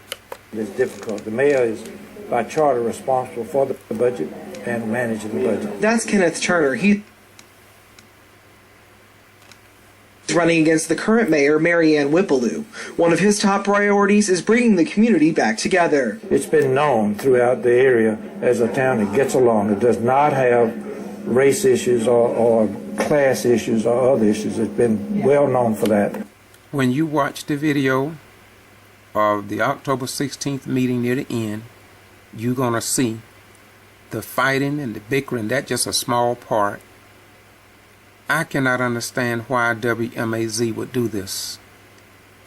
It's difficult. The mayor is by charter responsible for the budget and managing the budget. That's Kenneth Turner. He's running against the current mayor, Mary Ann Whippleloo. One of his top priorities is bringing the community back together. It's been known throughout the area as a town that gets along. It does not have race issues or class issues or other issues. It's been well known for that. When you watch the video of the October 16th meeting near the end, you're going to see the fighting and the bickering. That's just a small part. I cannot understand why WMAZ would do this.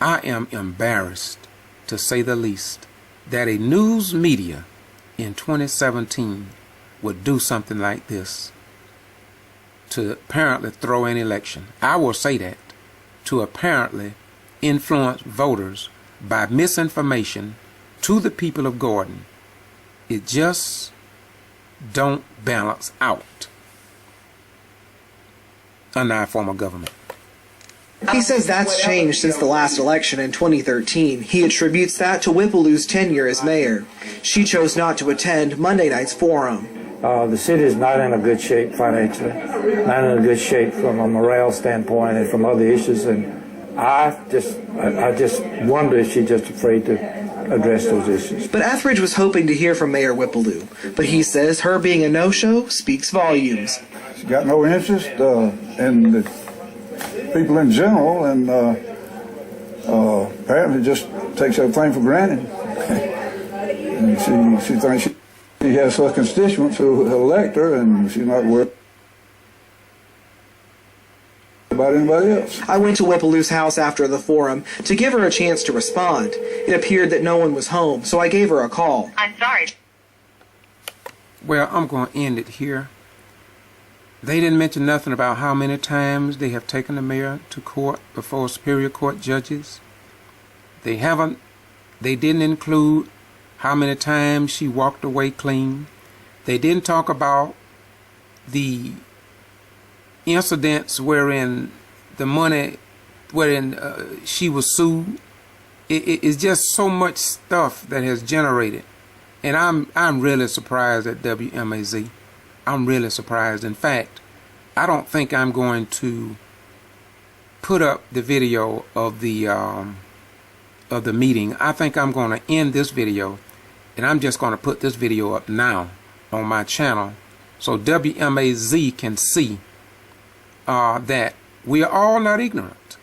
I am embarrassed, to say the least, that a news media in 2017 would do something like this to apparently throw an election. I will say that, to apparently influence voters by misinformation to the people of Gordon. It just don't balance out under our form of government. He says that's changed since the last election in 2013. He attributes that to Whippleloo's tenure as mayor. She chose not to attend Monday night's forum. The city is not in a good shape financially, not in a good shape from a morale standpoint and from other issues, and I just wonder if she's just afraid to address those issues. But Etheridge was hoping to hear from Mayor Whippleloo, but he says her being a no-show speaks volumes. She's got no interest in the people in general, and apparently just takes everything for granted. And she thinks she has her constituents who elect her, and she's not worried about anybody else. I went to Whippleloo's house after the forum to give her a chance to respond. It appeared that no one was home, so I gave her a call. I'm sorry. Well, I'm going to end it here. They didn't mention nothing about how many times they have taken the mayor to court before Superior Court judges. They didn't include how many times she walked away clean. They didn't talk about the incidents wherein she was sued it's just so much stuff that has generated. And I'm really surprised at WMAZ. I'm really surprised. In fact, I don't think I'm going to put up the video of the meeting. I think I'm going to end this video, and I'm just going to put this video up now on my channel so WMAZ can see that we are all not ignorant,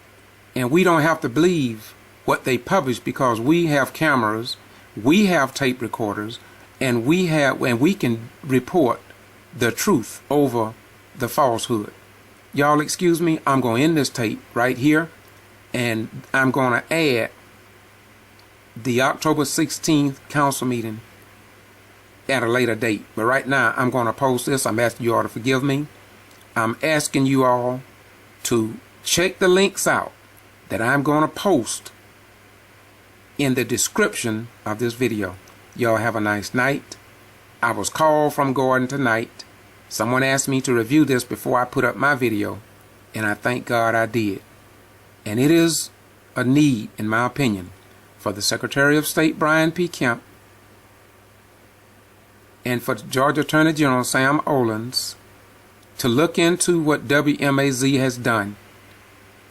and we don't have to believe what they publish, because we have cameras, we have tape recorders, and we can report the truth over the falsehood. Y'all excuse me, I'm going to end this tape right here, and I'm going to add the October 16th council meeting at a later date. But right now, I'm going to post this. I'm asking you all to forgive me. I'm asking you all to check the links out that I'm going to post in the description of this video. Y'all have a nice night. I was called from Gordon tonight. Someone asked me to review this before I put up my video, and I thank God I did. And it is a need, in my opinion, for the Secretary of State, Brian P. Kemp, and for Georgia Attorney General Sam Olens to look into what WMAZ has done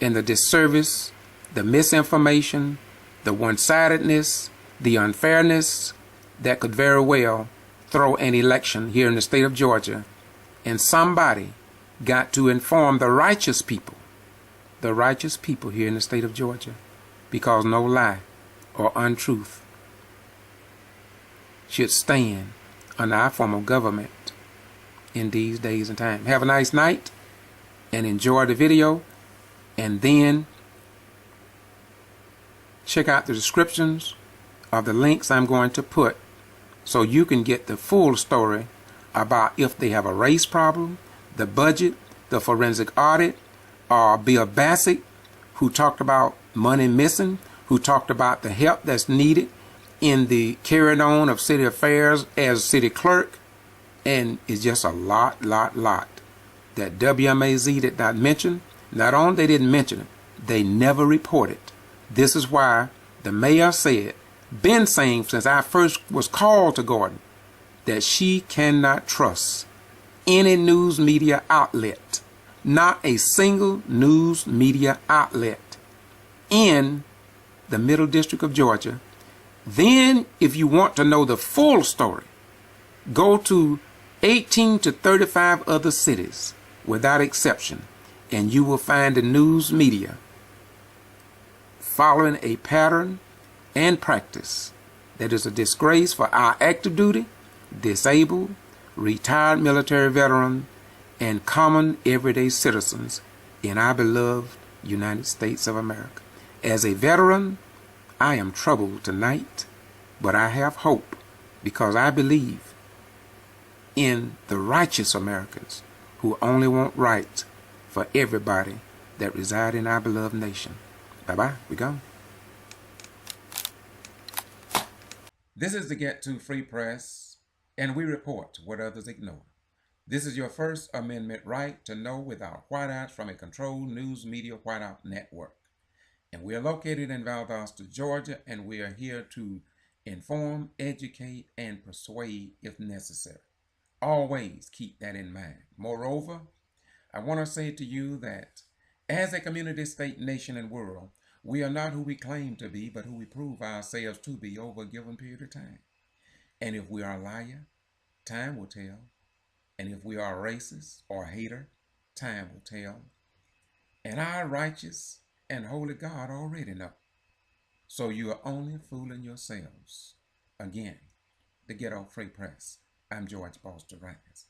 and the disservice, the misinformation, the one-sidedness, the unfairness that could very well throw an election here in the state of Georgia. And somebody got to inform the righteous people here in the state of Georgia, because no lie or untruth should stand under our form of government in these days and times. Have a nice night and enjoy the video, and then check out the descriptions of the links I'm going to put so you can get the full story about if they have a race problem, the budget, the forensic audit, or Bill Bassett, who talked about money missing, who talked about the help that's needed in the carrying on of city affairs as city clerk. And it's just a lot that WMAZ did not mention. Not only they didn't mention it, they never reported. This is why the mayor said, been saying since I first was called to Gordon, that she cannot trust any news media outlet, not a single news media outlet in the Middle District of Georgia. Then, if you want to know the full story, go to 18 to 35 other cities without exception, and you will find the news media following a pattern and practice that is a disgrace for our active duty, disabled, retired military veteran, and common everyday citizens in our beloved United States of America. As a veteran, I am troubled tonight, but I have hope, because I believe in the righteous Americans who only want right for everybody that reside in our beloved nation. Bye-bye. We go. This is the Get To Free Press, and we report what others ignore. This is your First Amendment right to know without whiteouts from a controlled news media whiteout network. And we are located in Valdosta, Georgia, and we are here to inform, educate, and persuade if necessary. Always keep that in mind. Moreover, I want to say to you that as a community, state, nation, and world, we are not who we claim to be, but who we prove ourselves to be over a given period of time. And if we are a liar, time will tell. And if we are a racist or a hater, time will tell. And our righteous and holy God already know. So you are only fooling yourselves. Again, the Ghetto Free Press. I'm George Boston Rhines.